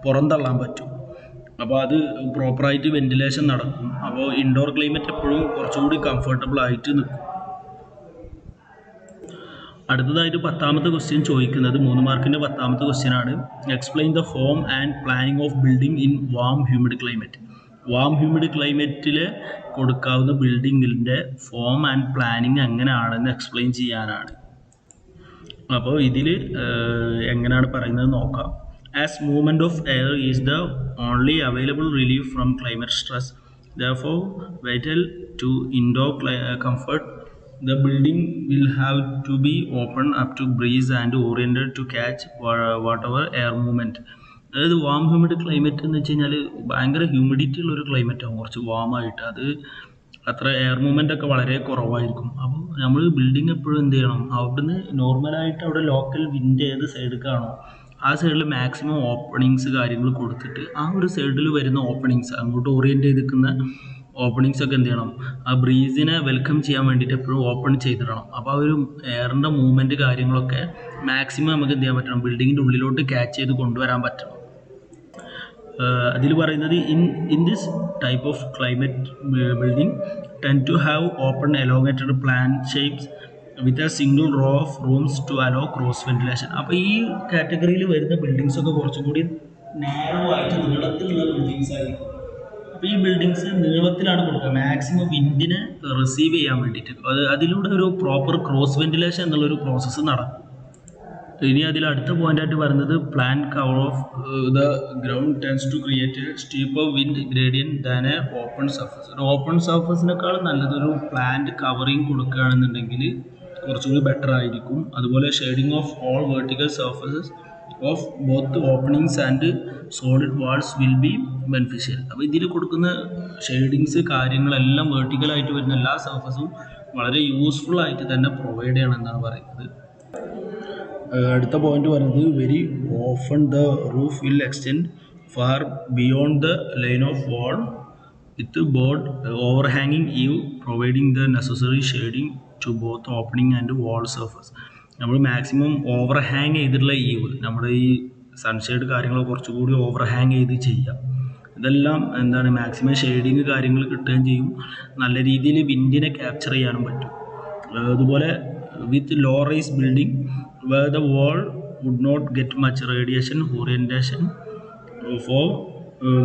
പുറന്തള്ളാൻ പറ്റും. അപ്പോൾ അത് പ്രോപ്പറായിട്ട് വെന്റിലേഷൻ നടക്കും. അപ്പോൾ ഇൻഡോർ ക്ലൈമറ്റ് എപ്പോഴും കുറച്ചുകൂടി കംഫർട്ടബിൾ ആയിട്ട് നിൽക്കും. അടുത്തതായിട്ട് 10ാമത്തെ ക്വസ്റ്റ്യൻ ചോദിക്കുന്നത് 3 മാർക്കിൻ്റെ 10ാമത്തെ ക്വസ്റ്റ്യൻ ആണ്. Explain the form and planning of building in warm humid climate. Warm humid ക്ലൈമറ്റിൽ കൊടുക്കാവുന്ന ബിൽഡിങ്ങിൻ്റെ ഫോം ആൻഡ് പ്ലാനിങ് എങ്ങനെയാണെന്ന് എക്സ്പ്ലെയിൻ ചെയ്യാനാണ്. അപ്പോൾ ഇതിൽ എങ്ങനെയാണ് പറയുന്നത് നോക്കാം. As movement of air is the only available relief from climate stress, therefore vital to indoor comfort, the building will have to be open up to breeze and oriented to catch whatever air movement. അതായത് warm humid climate എന്ന് വെച്ച് കഴിഞ്ഞാൽ ഭയങ്കര humidity ഉള്ളൊരു ക്ലൈമറ്റാകും, കുറച്ച് വാമായിട്ട്. അത് അത്ര air movement ഒക്കെ വളരെ കുറവായിരിക്കും. അപ്പോൾ നമ്മൾ ബിൽഡിംഗ് എപ്പോഴും എന്ത് ചെയ്യണം, അവിടുന്ന് നോർമലായിട്ട് അവിടെ ലോക്കൽ വിൻഡ് ഏത് സൈഡിലേക്കാണോ ആ സൈഡിൽ മാക്സിമം ഓപ്പണിങ്സ് കാര്യങ്ങൾ കൊടുത്തിട്ട് ആ ഒരു സൈഡിൽ വരുന്ന ഓപ്പണിങ്സ് അങ്ങോട്ട് ഓറിയൻറ്റ് ചെയ്ത് നിൽക്കുന്ന ഓപ്പണിങ്സ് ഒക്കെ എന്ത് ചെയ്യണം, ആ ബ്രീസിനെ വെൽക്കം ചെയ്യാൻ വേണ്ടിയിട്ട് എപ്പോഴും ഓപ്പൺ ചെയ്തിടണം. അപ്പോൾ ആ ഒരു എയറിൻ്റെ മൂവ്മെൻറ്റ് കാര്യങ്ങളൊക്കെ മാക്സിമം നമുക്ക് എന്ത് ചെയ്യാൻ പറ്റണം, ബിൽഡിങ്ങിൻ്റെ ഉള്ളിലോട്ട് ക്യാച്ച് ചെയ്ത് കൊണ്ടുവരാൻ പറ്റണം. അതിൽ പറയുന്നത് in this type of climate building tend to have open elongated plan shapes with a single row of rooms to allow cross ventilation. അപ്പോൾ ഈ കാറ്റഗറിയിൽ വരുന്ന ബിൽഡിങ്സ് ഒക്കെ കുറച്ചും കൂടി നാരോ ആയിട്ട് നീളത്തിലുള്ള ബിൽഡിങ്സ് ആയിരിക്കും. അപ്പോൾ ഈ ബിൽഡിങ്സ് നീളത്തിലാണ് കൊടുക്കുക മാക്സിമം വിൻഡിനെ റിസീവ് ചെയ്യാൻ വേണ്ടിയിട്ട്. അതിലൂടെ ഒരു പ്രോപ്പർ ക്രോസ് വെന്റിലേഷൻ എന്നുള്ളൊരു പ്രോസസ്സ് നടക്കും. ഇനി അതിൽ അടുത്ത പോയിന്റായിട്ട് പറയുന്നത് plan cover of the ground tends to create steeper wind gradient than a open surface. ഒരു ഓപ്പൺ സർഫസിനേക്കാൾ നല്ലതൊരു പ്ലാന്റ് കവറിങ് കൊടുക്കുകയാണെന്നുണ്ടെങ്കിൽ കുറച്ചുകൂടി ബെറ്റർ ആയിരിക്കും. അതുപോലെ shading of all vertical surfaces of both openings and solid walls will be beneficial. അപ്പോൾ ഇതിൽ കൊടുക്കുന്ന ഷെയ്ഡിങ്സ് കാര്യങ്ങളെല്ലാം വെർട്ടിക്കലായിട്ട് വരുന്ന എല്ലാ സർഫസും വളരെ യൂസ്ഫുൾ ആയിട്ട് തന്നെ പ്രൊവൈഡ് ചെയ്യണമെന്നാണ് പറയുന്നത്. അടുത്ത പോയിന്റ് പറയുന്നത് very often the roof will extend far beyond the line of wall with board ഓവർഹാങ്ങിങ് eave providing the necessary shading to both opening and wall surface. നമ്മൾ മാക്സിമം ഓവർഹാങ് ചെയ്തിട്ടുള്ള ഈവ് നമ്മുടെ ഈ സൺഷെയ്ഡ് കാര്യങ്ങൾ കുറച്ചുകൂടി ഓവർഹാങ് ചെയ്ത് ചെയ്യാം. ഇതെല്ലാം എന്താണ് മാക്സിമം ഷെയ്ഡിങ് കാര്യങ്ങൾ കിട്ടുകയും ചെയ്യും. നല്ല രീതിയിൽ വിൻഡിനെ ക്യാപ്ചർ ചെയ്യാനും പറ്റും. അതുപോലെ with low rise building where the wall would not get much radiation orientation for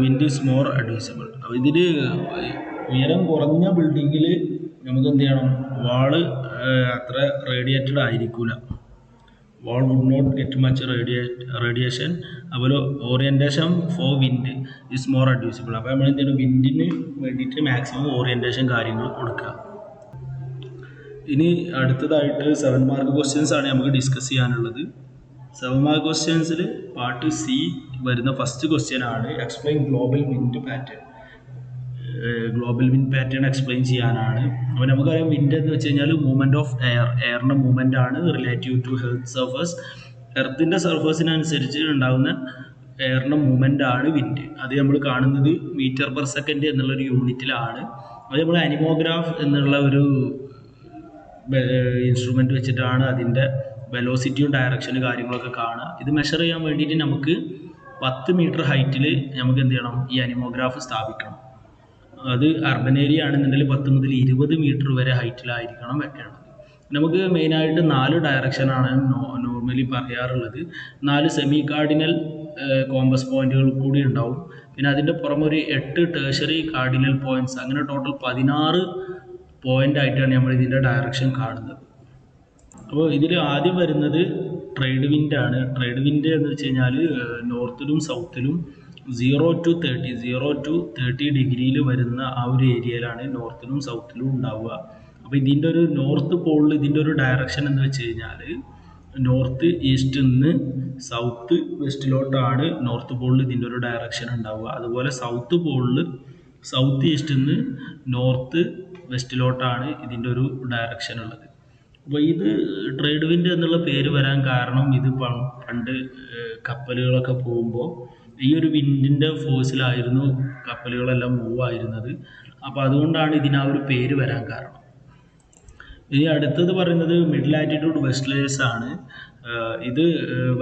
wind is more advisable. അപ്പോൾ ഇതിൽ ഉയരം കുറഞ്ഞ ബിൽഡിങ്ങിൽ നമുക്ക് എന്ത് ചെയ്യണം, വാള് അത്ര റേഡിയേറ്റഡ് ആയിരിക്കില്ല. Wall would not get much radiation. അതുപോലെ orientation for wind is more adjustable. അപ്പോൾ നമ്മൾ എന്ത് ചെയ്യണം, വിൻഡിന് വേണ്ടിയിട്ട് മാക്സിമം ഓറിയൻറ്റേഷൻ കാര്യങ്ങൾ കൊടുക്കുക. ഇനി അടുത്തതായിട്ട് 7 മാർക്ക് ക്വസ്റ്റ്യൻസ് ആണ് നമുക്ക് ഡിസ്കസ് ചെയ്യാനുള്ളത്. 7 മാർക്ക് ക്വസ്റ്റ്യൻസിൽ പാർട്ട് സി വരുന്ന ഫസ്റ്റ് ക്വസ്റ്റ്യൻ ആണ് explain global wind pattern. Global wind pattern explain ചെയ്യാനാണ്. അപ്പോൾ നമുക്കറിയാം വിൻഡ് എന്ന് വെച്ച് കഴിഞ്ഞാൽ മൂവ്മെൻറ്റ് ഓഫ് എയറിൻ്റെ മൂവ്മെൻ്റ് ആണ് റിലേറ്റീവ് ടു എർത്ത് സർഫസ്. എർത്തിൻ്റെ സർഫസിനനുസരിച്ച് ഉണ്ടാകുന്ന എയറിൻ്റെ മൂവ്മെൻ്റ് ആണ് വിൻഡ്. അത് നമ്മൾ കാണുന്നത് മീറ്റർ പെർ സെക്കൻഡ് എന്നുള്ളൊരു യൂണിറ്റിലാണ്. അത് നമ്മൾ അനിമോഗ്രാഫ് എന്നുള്ള ഒരു ഇൻസ്ട്രുമെൻ്റ് വെച്ചിട്ടാണ് അതിൻ്റെ വെലോസിറ്റിയും ഡയറക്ഷനും കാര്യങ്ങളൊക്കെ കാണുക. ഇത് മെഷർ ചെയ്യാൻ വേണ്ടിയിട്ട് നമുക്ക് 10 മീറ്റർ ഹൈറ്റിൽ നമുക്ക് എന്ത് ചെയ്യണം, ഈ അനിമോഗ്രാഫ് സ്ഥാപിക്കണം. അത് അർബൻ ഏരിയ ആണെന്നുണ്ടെങ്കിൽ 10 മുതൽ 20 മീറ്റർ വരെ ഹൈറ്റിലായിരിക്കണം വെക്കേണ്ടത്. നമുക്ക് മെയിനായിട്ട് 4 ഡയറക്ഷനാണ് നോർമലി പറയാറുള്ളത്. 4 സെമി കാർഡിനൽ കോമ്പസ് പോയിന്റുകൾ കൂടി ഉണ്ടാവും. പിന്നെ അതിൻ്റെ പുറമെ ഒരു 8 ടേഴ്സറി കാർഡിനൽ പോയിന്റ്സ്, അങ്ങനെ ടോട്ടൽ 16 പോയിന്റ് ആയിട്ടാണ് നമ്മൾ ഇതിൻ്റെ ഡയറക്ഷൻ കാണുന്നത്. അപ്പോൾ ഇതിൽ ആദ്യം വരുന്നത് ട്രേഡ് വിൻഡ് ആണ്. ട്രേഡ് വിൻഡ് എന്ന് വെച്ച് കഴിഞ്ഞാൽ നോർത്തിലും സൗത്തിലും 0 to 30 ഡിഗ്രിയിൽ വരുന്ന ആ ഒരു ഏരിയയിലാണ് നോർത്തിലും സൗത്തിലും ഉണ്ടാവുക. അപ്പോൾ ഇതിൻ്റെ ഒരു നോർത്ത് പോളിൽ ഇതിൻ്റെ ഒരു ഡയറക്ഷൻ എന്ന് വെച്ച് കഴിഞ്ഞാൽ നോർത്ത് ഈസ്റ്റിൽ നിന്ന് സൗത്ത് വെസ്റ്റിലോട്ടാണ് നോർത്ത് പോളിൽ ഇതിൻ്റെ ഒരു ഡയറക്ഷൻ ഉണ്ടാവുക. അതുപോലെ സൗത്ത് പോളിൽ സൗത്ത് ഈസ്റ്റിൽ നിന്ന് നോർത്ത് വെസ്റ്റിലോട്ടാണ് ഇതിൻ്റെ ഒരു ഡയറക്ഷൻ ഉള്ളത്. അപ്പോൾ ഇത് ട്രേഡ് വിൻഡ് എന്നുള്ള പേര് വരാൻ കാരണം ഇത് പണ്ട് കപ്പലുകളൊക്കെ പോകുമ്പോൾ ഈ ഒരു വിൻഡിൻ്റെ ഫോഴ്സിലായിരുന്നു കപ്പലുകളെല്ലാം മൂവ് ആയിരുന്നത്. അപ്പോൾ അതുകൊണ്ടാണ് ഇതിന് ആ ഒരു പേര് വരാൻ കാരണം. ഇനി അടുത്തത് പറയുന്നത് മിഡിൽ ആറ്റിറ്റ്യൂഡ് വെസ്റ്റ്ലേഴ്സ് ആണ്. ഇത്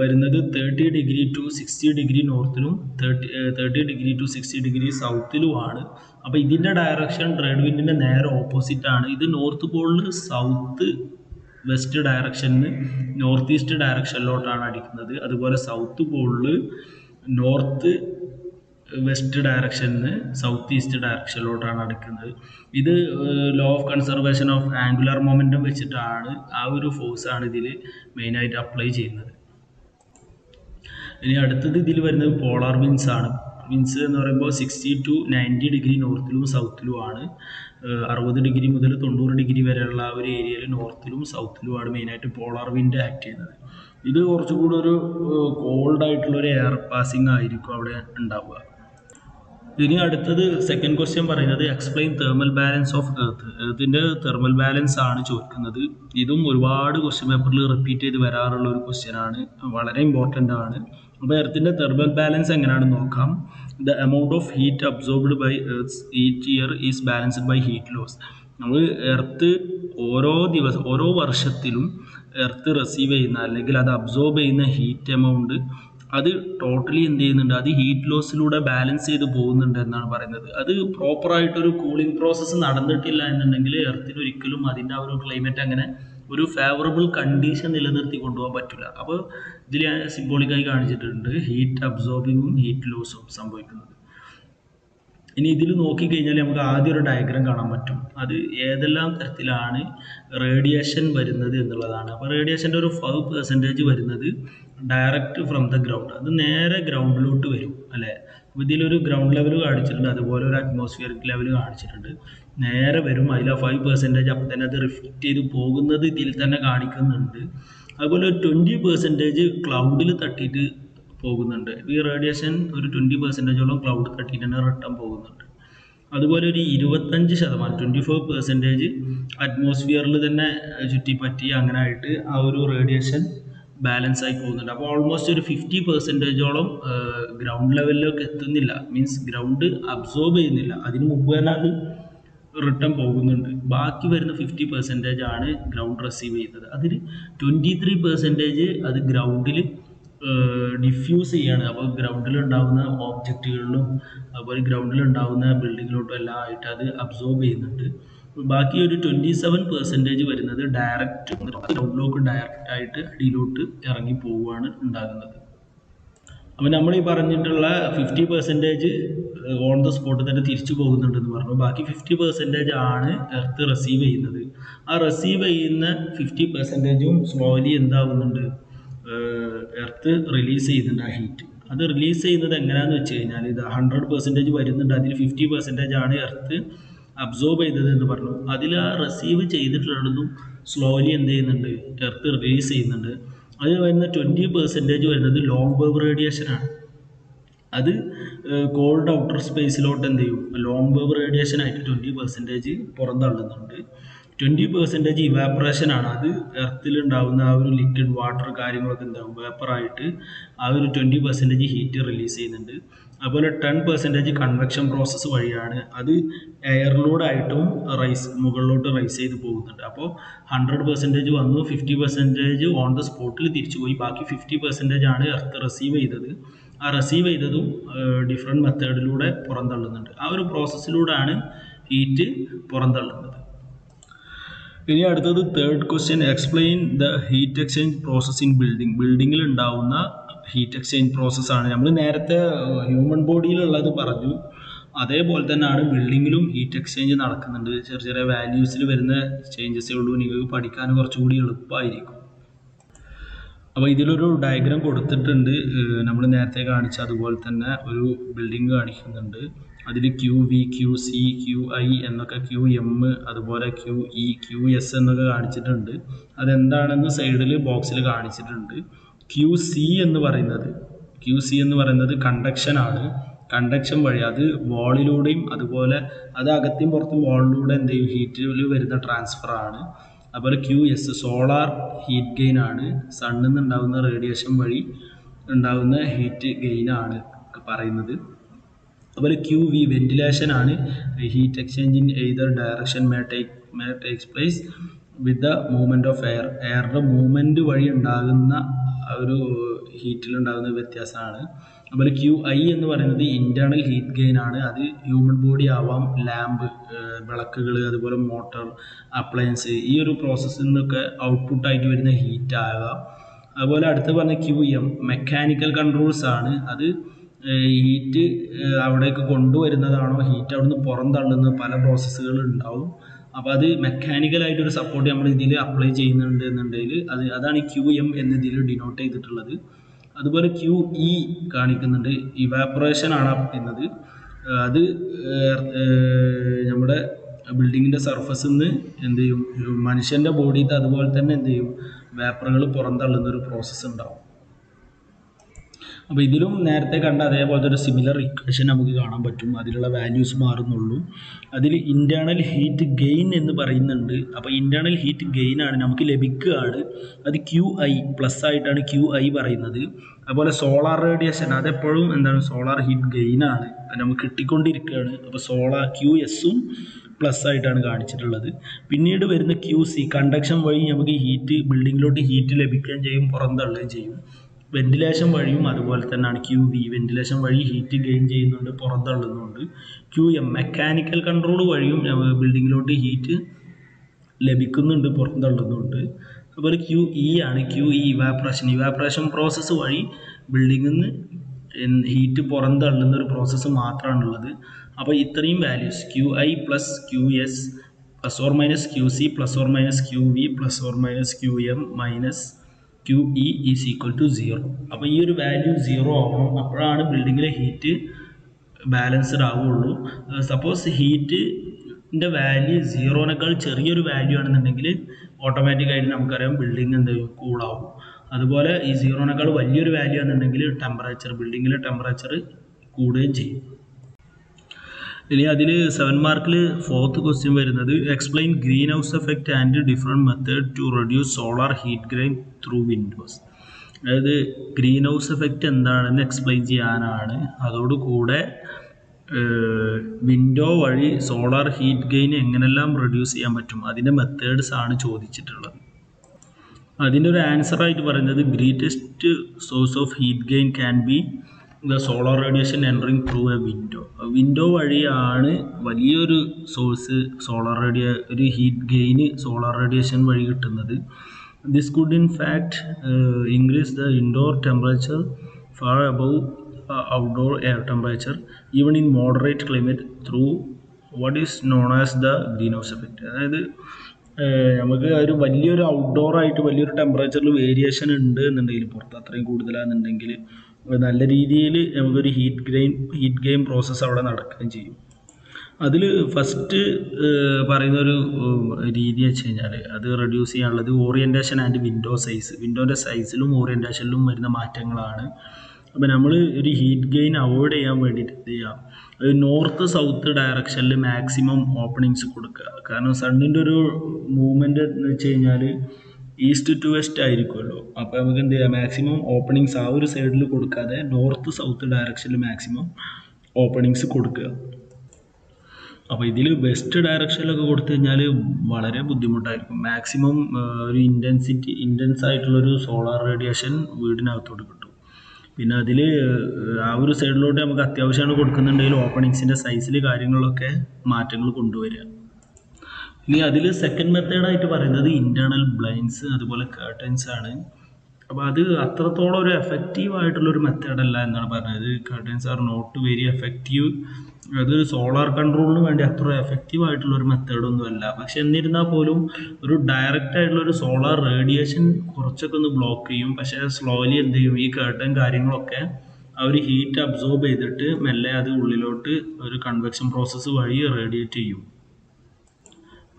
വരുന്നത് 30 ഡിഗ്രി ടു 60 ഡിഗ്രി നോർത്തിലും 30 ഡിഗ്രി ടു 60 ഡിഗ്രി സൗത്തിലുമാണ്. അപ്പോൾ ഇതിൻ്റെ ഡയറക്ഷൻ ട്രേഡ് വിൻഡിൻ്റെ നേരെ ഓപ്പോസിറ്റ് ആണ്. ഇത് നോർത്ത് പോളിൽ സൗത്ത് വെസ്റ്റ് ഡയറക്ഷനിൽ നോർത്ത് ഈസ്റ്റ് ഡയറക്ഷനിലോട്ടാണ് അടിക്കുന്നത്. അതുപോലെ സൗത്ത് പോളിൽ നോർത്ത് വെസ്റ്റ് ഡയറക്ഷനിൽ സൗത്ത് ഈസ്റ്റ് ഡയറക്ഷനിലോട്ടാണ് അടിക്കുന്നത്. ഇത് law of conservation of angular momentum വെച്ചിട്ടാണ് ആ ഒരു ഫോഴ്സാണ് ഇതിൽ മെയിനായിട്ട് അപ്ലൈ ചെയ്യുന്നത്. ഇനി അടുത്തത് ഇതിൽ വരുന്നത് പോളാർ വിൻസ് ആണ്. വിൻസ് എന്ന് പറയുമ്പോൾ 60 to 90 ഡിഗ്രി നോർത്തിലും സൗത്തിലുമാണ്. 60 ഡിഗ്രി മുതൽ 90 ഡിഗ്രി വരെയുള്ള ആ ഒരു ഏരിയയിൽ നോർത്തിലും സൗത്തിലുമാണ് മെയിനായിട്ട് പോളാർ വിൻഡ് ആക്ട് ചെയ്യുന്നത്. ഇത് കുറച്ചുകൂടി ഒരു കോൾഡ് ആയിട്ടുള്ളൊരു എയർ പാസിംഗ് ആയിരിക്കും അവിടെ ഉണ്ടാവുക. ഇനി അടുത്തത് സെക്കൻഡ് ക്വസ്റ്റ്യൻ പറയുന്നത് explain thermal balance of earth. എർത്തിൻ്റെ തെർമൽ ബാലൻസ് ആണ് ചോദിക്കുന്നത്. ഇതും ഒരുപാട് ക്വസ്റ്റ്യൻ പേപ്പറിൽ റിപ്പീറ്റ് ചെയ്ത് വരാറുള്ള ഒരു ക്വസ്റ്റ്യൻ ആണ്, വളരെ ഇമ്പോർട്ടൻ്റ് ആണ്. അപ്പോൾ എർത്തിൻ്റെ തെർമൽ ബാലൻസ് എങ്ങനെയാണെന്ന് നോക്കാം. The amount of heat absorbed by earth's each year is balanced by heat loss. നമ്മൾ എർത്ത് ഓരോ വർഷത്തിലും എർത്ത് റിസീവ് ചെയ്യുന്ന അല്ലെങ്കിൽ അത് അബ്സോർബ് ചെയ്യുന്ന ഹീറ്റ് എമൗണ്ട് അത് ടോട്ടലി എന്ത് ചെയ്യുന്നുണ്ട്, അത് ഹീറ്റ് ലോസിലൂടെ ബാലൻസ് ചെയ്ത് പോകുന്നുണ്ട് എന്നാണ് പറയുന്നത്. അത് പ്രോപ്പറായിട്ടൊരു കൂളിംഗ് പ്രോസസ്സ് നടന്നിട്ടില്ല എന്നുണ്ടെങ്കിൽ എർത്തിന് ഒരിക്കലും അതിൻ്റെ ആ ഒരു ക്ലൈമറ്റ് അങ്ങനെ ഒരു ഫേവറബിൾ കണ്ടീഷൻ നിലനിർത്തി കൊണ്ടുപോകാൻ പറ്റില്ല. അപ്പോൾ ഇതിൽ ഞാൻ സിംബോളിക്കായി കാണിച്ചിട്ടുണ്ട് ഹീറ്റ് അബ്സോർബിങ്ങും ഹീറ്റ് ലോസും സംഭവിക്കുന്നത്. ഇനി ഇതിൽ നോക്കിക്കഴിഞ്ഞാൽ നമുക്ക് ആദ്യം ഒരു ഡയഗ്രാം കാണാൻ പറ്റും. അത് ഏതെല്ലാം തരത്തിലാണ് റേഡിയേഷൻ വരുന്നത് എന്നുള്ളതാണ്. അപ്പോൾ റേഡിയേഷൻ്റെ ഒരു 5% വരുന്നത് ഡയറക്റ്റ് ഫ്രം ദ ഗ്രൗണ്ട്, അത് നേരെ ഗ്രൗണ്ടിലോട്ട് വരും അല്ലേ. അപ്പോൾ ഇതിലൊരു ഗ്രൗണ്ട് ലെവൽ കാണിച്ചിട്ടുണ്ട്, അതുപോലെ ഒരു അറ്റ്മോസ്ഫിയറിക് ലെവൽ കാണിച്ചിട്ടുണ്ട്. നേരെ വരും, അതിൽ 5% അപ്പം തന്നെ അത് റിഫ്ലക്റ്റ് ചെയ്ത് പോകുന്നത് ഇതിൽ തന്നെ കാണിക്കുന്നുണ്ട്. അതുപോലെ 20% ക്ലൗഡിൽ തട്ടിയിട്ട് പോകുന്നുണ്ട്. ഈ റേഡിയേഷൻ ഒരു 20%ഓളം ക്ലൗഡ് തട്ടിയിട്ട് തന്നെ റിട്ടേൺ പോകുന്നുണ്ട്. അതുപോലെ ഒരു 25%, 24% അറ്റ്മോസ്ഫിയറിൽ തന്നെ ചുറ്റിപ്പറ്റി അങ്ങനെ ആയിട്ട് ആ ഒരു റേഡിയേഷൻ ബാലൻസ് ആയി പോകുന്നുണ്ട്. അപ്പോൾ ഓൾമോസ്റ്റ് ഒരു 50%ഓളം ഗ്രൗണ്ട് ലെവലിലേക്ക് എത്തുന്നില്ല, മീൻസ് ഗ്രൗണ്ട് അബ്സോർബ് ചെയ്യുന്നില്ല, അതിന് മുമ്പ് തന്നെ അത് റിട്ടേൺ പോകുന്നുണ്ട്. ബാക്കി വരുന്ന 50% ആണ് ഗ്രൗണ്ട് റിസീവ് ചെയ്യുന്നത്. അതിൽ 23% അത് ഗ്രൗണ്ടിൽ ഡിഫ്യൂസ് ചെയ്യാണ്. അപ്പോൾ ഗ്രൗണ്ടിൽ ഉണ്ടാകുന്ന ഓബ്ജക്റ്റുകളിലും അതുപോലെ ഗ്രൗണ്ടിൽ ഉണ്ടാകുന്ന ബിൽഡിങ്ങിലോട്ടും എല്ലാം ആയിട്ട് അത് അബ്സോർബ് ചെയ്യുന്നുണ്ട്. ബാക്കി ഒരു 27% വരുന്നത് ഡയറക്റ്റ് ഗ്രൗണ്ടിലേക്ക് ഡയറക്റ്റ് ആയിട്ട് അടിയിലോട്ട് ഇറങ്ങി പോവുകയാണ് ഉണ്ടാകുന്നത്. അപ്പോൾ നമ്മൾ ഈ പറഞ്ഞിട്ടുള്ള 50% ഓൺ ദ സ്പോട്ട് തന്നെ തിരിച്ചു പോകുന്നുണ്ടെന്ന് പറഞ്ഞു. ബാക്കി 50% ആണ് എർത്ത് റിസീവ് ചെയ്യുന്നത്. ആ റിസീവ് ചെയ്യുന്ന 50%ഉം സ്ലോലി എന്താവുന്നുണ്ട്, എർത്ത് റിലീസ് ചെയ്യുന്നുണ്ട് ആ ഹീറ്റ്. അത് റിലീസ് ചെയ്യുന്നത് എങ്ങനെയാണെന്ന് വെച്ച് കഴിഞ്ഞാൽ ഇത് 100% വരുന്നുണ്ട്, അതിൽ 50% ആണ് എർത്ത് അബ്സോർബ് ചെയ്തത് എന്ന് പറഞ്ഞു. അതിൽ ആ റിസീവ് ചെയ്തിട്ടുള്ളതും സ്ലോലി എന്ത് ചെയ്യുന്നുണ്ട്, എർത്ത് റിലീസ് ചെയ്യുന്നുണ്ട്. അതിൽ വരുന്ന 20% വരുന്നത് ലോങ് വേവ് റേഡിയേഷനാണ്. അത് കോൾഡ് ഔട്ടർ സ്പേസിലോട്ട് എന്ത് ചെയ്യും, ലോങ് വേവ് റേഡിയേഷൻ ആയിട്ട് 20% പുറന്തള്ളുന്നുണ്ട്. 20% ഇവാപ്പറേഷൻ ആണ്. അത് എർത്തിലുണ്ടാകുന്ന ആ ഒരു ലിക്വിഡ് വാട്ടർ കാര്യങ്ങളൊക്കെ എന്താകും, വേപ്പറായിട്ട് ആ ഒരു 20% ഹീറ്റ് റിലീസ് ചെയ്യുന്നുണ്ട്. അതുപോലെ 10% കൺവെക്ഷൻ പ്രോസസ്സ് വഴിയാണ്, അത് എയറിലൂടെ ആയിട്ടും മുകളിലോട്ട് റൈസ് ചെയ്ത് പോകുന്നുണ്ട്. അപ്പോൾ 100% വന്നു, 50% ഓൺ ദ സ്പോട്ടിൽ തിരിച്ചു പോയി, ബാക്കി 50% ആണ് എർത്ത് റിസീവ് ചെയ്തത്. ആ റിസീവ് ചെയ്തതും ഡിഫറെൻറ്റ് മെത്തേഡിലൂടെ പുറന്തള്ളുന്നുണ്ട്. ആ ഒരു പ്രോസസ്സിലൂടെയാണ് ഹീറ്റ് പുറന്തള്ളുന്നത്. ഇനി അടുത്തത് third question, explain the heat exchange process in building. ബിൽഡിങ്ങിൽ ഉണ്ടാവുന്ന ഹീറ്റ് എക്സ്ചേഞ്ച് പ്രോസസ്സാണ്. നമ്മൾ നേരത്തെ ഹ്യൂമൻ ബോഡിയിലുള്ളത് പറഞ്ഞു, അതേപോലെ തന്നെയാണ് ബിൽഡിങ്ങിലും ഹീറ്റ് എക്സ്ചേഞ്ച് നടക്കുന്നുണ്ട്. ചെറിയ ചെറിയ വാല്യൂസിൽ വരുന്ന ചേഞ്ചസേ ഉള്ളൂ, നിങ്ങൾക്ക് പഠിക്കാൻ കുറച്ചുകൂടി എളുപ്പമായിരിക്കും. അപ്പോൾ ഇതിലൊരു ഡയഗ്രാം കൊടുത്തിട്ടുണ്ട്, നമ്മൾ നേരത്തെ കാണിച്ച അതുപോലെ തന്നെ ഒരു ബിൽഡിംഗ് കാണിക്കുന്നുണ്ട്. അതിൽ QV, QC, QI എന്നൊക്കെ, QM അതുപോലെ QE, QS എന്നൊക്കെ കാണിച്ചിട്ടുണ്ട്. അതെന്താണെന്ന് സൈഡിൽ ബോക്സിൽ കാണിച്ചിട്ടുണ്ട്. QC എന്ന് പറയുന്നത് കണ്ടക്ഷനാണ്. കണ്ടക്ഷൻ വഴി അത് വാളിലൂടെയും അതുപോലെ അത് അകത്തും പുറത്തും വാളിലൂടെ എന്ത് ചെയ്യും, ഹീറ്റിൽ വരുന്ന ട്രാൻസ്ഫർ ആണ്. അതുപോലെ QS സോളാർ ഹീറ്റ് ഗെയിൻ ആണ്, സണ്ണിൽ നിന്ന് ഉണ്ടാകുന്ന റേഡിയേഷൻ വഴി ഉണ്ടാകുന്ന ഹീറ്റ് ഗെയിൻ ആണ് പറയുന്നത്. അതുപോലെ QV വെന്റിലേഷൻ ആണ്, heat exchange in either direction may takes place with the movement of air. എയറിൻ്റെ മൂവ്മെൻറ്റ് വഴി ഉണ്ടാകുന്ന ഒരു ഹീറ്റിലുണ്ടാകുന്ന വ്യത്യാസമാണ്. അതുപോലെ QI എന്ന് പറയുന്നത് ഇൻറ്റേർണൽ ഹീറ്റ് ഗെയിൻ ആണ്, അത് ഹ്യൂമൻ ബോഡി ആവാം, ലാമ്പ്, വിളക്കുകൾ, അതുപോലെ മോട്ടർ, അപ്ലയൻസ്, ഈ ഒരു പ്രോസസ്സിൽ നിന്നൊക്കെ ഔട്ട്പുട്ടായിട്ട് വരുന്ന ഹീറ്റ് ആകാം. അതുപോലെ അടുത്ത് പറഞ്ഞ QM മെക്കാനിക്കൽ കൺട്രോൾസ് ആണ്, അത് ഹീറ്റ് അവിടേക്ക് കൊണ്ടുവരുന്നതാണോ ഹീറ്റ് അവിടുന്ന് പുറന്തള്ളുന്ന പല പ്രോസസ്സുകൾ ഉണ്ടാവും. അപ്പോൾ അത് മെക്കാനിക്കലായിട്ടൊരു സപ്പോർട്ട് നമ്മൾ ഇതിൽ അപ്ലൈ ചെയ്യുന്നുണ്ട് എന്നുണ്ടെങ്കിൽ അതാണ് QM എന്നതിൽ ഡിനോട്ട് ചെയ്തിട്ടുള്ളത്. അതുപോലെ QE കാണിക്കുന്നുണ്ട്, ഇവാപ്പറേഷൻ ആണ് പറയുന്നത്. അത് നമ്മുടെ ബിൽഡിങ്ങിൻ്റെ സർഫസിൽ നിന്ന് എന്ത് ചെയ്യും, മനുഷ്യൻ്റെ ബോഡിയിൽ അതുപോലെ തന്നെ എന്ത് ചെയ്യും, വേപ്പറുകൾ പുറന്തള്ളുന്ന ഒരു പ്രോസസ്സ് ഉണ്ടാവും. അപ്പോൾ ഇതിലും നേരത്തെ കണ്ട അതേപോലത്തെ ഒരു സിമിലർ ഇക്വേഷൻ നമുക്ക് കാണാൻ പറ്റും. അതിലുള്ള വാല്യൂസ് മാറുന്നുള്ളൂ. അതിൽ ഇൻറ്റേർണൽ ഹീറ്റ് ഗെയിൻ എന്ന് പറയുന്നുണ്ട്. അപ്പോൾ ഇൻറ്റേർണൽ ഹീറ്റ് ഗെയിൻ ആണ് നമുക്ക് ലഭിക്കുകയാണ്, അത് QI പ്ലസ് ആയിട്ടാണ് QI പറയുന്നത്. അതുപോലെ സോളാർ റേഡിയേഷൻ അതെപ്പോഴും എന്താണ്, സോളാർ ഹീറ്റ് ഗെയിൻ ആണ്, നമുക്ക് കിട്ടിക്കൊണ്ടിരിക്കുകയാണ്. അപ്പോൾ സോളാർ QSഉം പ്ലസ് ആയിട്ടാണ് കാണിച്ചിട്ടുള്ളത്. പിന്നീട് വരുന്ന QC കണ്ടക്ഷൻ വഴി നമുക്ക് ഹീറ്റ് ബിൽഡിങ്ങിലോട്ട് ഹീറ്റ് ലഭിക്കുകയും ചെയ്യും, പുറന്തള്ളുകയും ചെയ്യും. വെന്റിലേഷൻ വഴിയും അതുപോലെ തന്നെയാണ് QV, വെന്റിലേഷൻ വഴി ഹീറ്റ് ഗെയിൻ ചെയ്യുന്നുണ്ട്, പുറന്തള്ളുന്നുണ്ട്. QM, മെക്കാനിക്കൽ കൺട്രോൾ വഴിയും ബിൽഡിങ്ങിലോട്ട് ഹീറ്റ് ലഭിക്കുന്നുണ്ട്, പുറന്തള്ളുന്നുണ്ട്. അതുപോലെ QE ആണ്. QE ഇവാപ്രേഷൻ പ്രോസസ്സ് വഴി ബിൽഡിങ്ങിൽ നിന്ന് ഹീറ്റ് പുറന്തള്ളുന്ന ഒരു പ്രോസസ്സ് മാത്രമാണുള്ളത്. അപ്പോൾ ഇത്രയും values QI plus QS plus or minus QC plus or minus QV plus or minus QM minus QE is equal to 0. അപ്പോൾ ഈ ഒരു വാല്യൂ 0 ആവണം. അപ്പോഴാണ് ബിൽഡിങ്ങിലെ ഹീറ്റ് ബാലൻസ്ഡ് ആവുകയുള്ളൂ. സപ്പോസ് ഹീറ്റിൻ്റെ വാല്യൂ 0നേക്കാൾ ചെറിയൊരു വാല്യൂ ആണെന്നുണ്ടെങ്കിൽ ഓട്ടോമാറ്റിക്കായിട്ട് നമുക്കറിയാം ബിൽഡിംഗ് എന്ത് ചെയ്യും, കൂളാവും. അതുപോലെ ഈ 0നേക്കാൾ വലിയൊരു വാല്യൂ ആണെന്നുണ്ടെങ്കിൽ ബിൽഡിങ്ങിലെ ടെമ്പറേച്ചർ കൂടുകയും ചെയ്യും. ഇനി അതിൽ 7 മാർക്കിൽ 4th ക്വസ്റ്റ്യൻ വരുന്നത് explain green house effect and different method to reduce solar heat gain through windows. അതായത് ഗ്രീൻ ഹൗസ് എഫക്റ്റ് എന്താണെന്ന് എക്സ്പ്ലെയിൻ ചെയ്യാനാണ്. അതോടുകൂടെ വിൻഡോ വഴി സോളാർ ഹീറ്റ് ഗെയിൻ എങ്ങനെല്ലാം റെഡ്യൂസ് ചെയ്യാൻ പറ്റും അതിൻ്റെ മെത്തേഡ്സ് ആണ് ചോദിച്ചിട്ടുള്ളത്. അതിൻ്റെ ഒരു ആൻസറായിട്ട് പറയുന്നത് greatest source of heat gain can be the solar radiation entering through A window വഴിയാണ് വലിയൊരു സോഴ്സ് ഒരു ഹീറ്റ് ഗെയിന് സോളാർ റേഡിയേഷൻ വഴി കിട്ടുന്നത്. This could in fact increase the indoor temperature far above outdoor air temperature even in moderate climate through what is known as the green house effect. അതായത് നമുക്ക് ഒരു വലിയൊരു ഔട്ട്ഡോറായിട്ട് വലിയൊരു ടെമ്പറേച്ചറിൽ variation ഉണ്ട് എന്നുണ്ടെങ്കിൽ, പുറത്ത് അത്രയും കൂടുതലാണെന്നുണ്ടെങ്കിൽ നല്ല രീതിയിൽ നമുക്കൊരു ഹീറ്റ് ഗെയിൻ പ്രോസസ്സ് അവിടെ നടക്കുകയും ചെയ്യും. അതിൽ ഫസ്റ്റ് പറയുന്നൊരു രീതി വെച്ച് കഴിഞ്ഞാൽ അത് റെഡ്യൂസ് ചെയ്യാനുള്ളത് ഓറിയൻറ്റേഷൻ ആൻഡ് വിൻഡോ സൈസ്. വിൻഡോൻ്റെ സൈസിലും ഓറിയൻറ്റേഷനിലും വരുന്ന മാറ്റങ്ങളാണ്. അപ്പോൾ നമ്മൾ ഒരു ഹീറ്റ് ഗെയിൻ അവോയ്ഡ് ചെയ്യാൻ വേണ്ടിയിട്ട് എന്ത് ചെയ്യാം, നോർത്ത് സൗത്ത് ഡയറക്ഷനിൽ മാക്സിമം ഓപ്പണിങ്സ് കൊടുക്കുക. കാരണം സണ്ണിൻ്റെ ഒരു മൂവ്മെൻറ്റ് എന്ന് വെച്ച് കഴിഞ്ഞാൽ ഈസ്റ്റ് ടു വെസ്റ്റ് ആയിരിക്കുമല്ലോ. അപ്പോൾ നമുക്ക് എന്ത് ചെയ്യാം, മാക്സിമം ഓപ്പണിങ്സ് ആ ഒരു സൈഡിൽ കൊടുക്കാതെ നോർത്ത് സൗത്ത് ഡയറക്ഷനിൽ മാക്സിമം ഓപ്പണിങ്സ് കൊടുക്കുക. അപ്പോൾ ഇതിൽ വെസ്റ്റ് ഡയറക്ഷനിലൊക്കെ കൊടുത്തു കഴിഞ്ഞാൽ വളരെ ബുദ്ധിമുട്ടായിരിക്കും. മാക്സിമം ഒരു ഇൻറ്റൻസ് ആയിട്ടുള്ളൊരു സോളാർ റേഡിയേഷൻ വീടിനകത്തോട്ട് കിട്ടും. പിന്നെ അതിൽ ആ ഒരു സൈഡിലോട്ട് നമുക്ക് അത്യാവശ്യമാണ് കൊടുക്കുന്നുണ്ടെങ്കിൽ ഓപ്പണിങ്സിൻ്റെ സൈസിൽ കാര്യങ്ങളിലൊക്കെ മാറ്റങ്ങൾ കൊണ്ടുവരിക. ഇനി അതിൽ സെക്കൻഡ് മെത്തേഡായിട്ട് പറയുന്നത് ഇൻറ്റേർണൽ ബ്ലൈൻഡ്സ് അതുപോലെ കർട്ടൻസ് ആണ്. അപ്പോൾ അത് അത്രത്തോളം ഒരു എഫക്റ്റീവ് ആയിട്ടുള്ളൊരു മെത്തേഡല്ല എന്നാണ് പറഞ്ഞത്. Curtains are not very effective. അത് സോളാർ കൺട്രോളിന് വേണ്ടി അത്ര എഫക്റ്റീവ് ആയിട്ടുള്ളൊരു മെത്തേഡൊന്നുമല്ല. പക്ഷെ എന്നിരുന്നാൽ പോലും ഒരു ഡയറക്റ്റ് ആയിട്ടുള്ളൊരു സോളാർ റേഡിയേഷൻ കുറച്ചൊക്കെ ഒന്ന് ബ്ലോക്ക് ചെയ്യും. പക്ഷേ സ്ലോലി എന്ത് ചെയ്യും, ഈ കർട്ടൻ കാര്യങ്ങളൊക്കെ ആ ഒരു ഹീറ്റ് അബ്സോർബ് ചെയ്തിട്ട് മെല്ലെ അത് ഉള്ളിലോട്ട് ഒരു കൺവെക്ഷൻ പ്രോസസ്സ് വഴി റേഡിയേറ്റ് ചെയ്യും.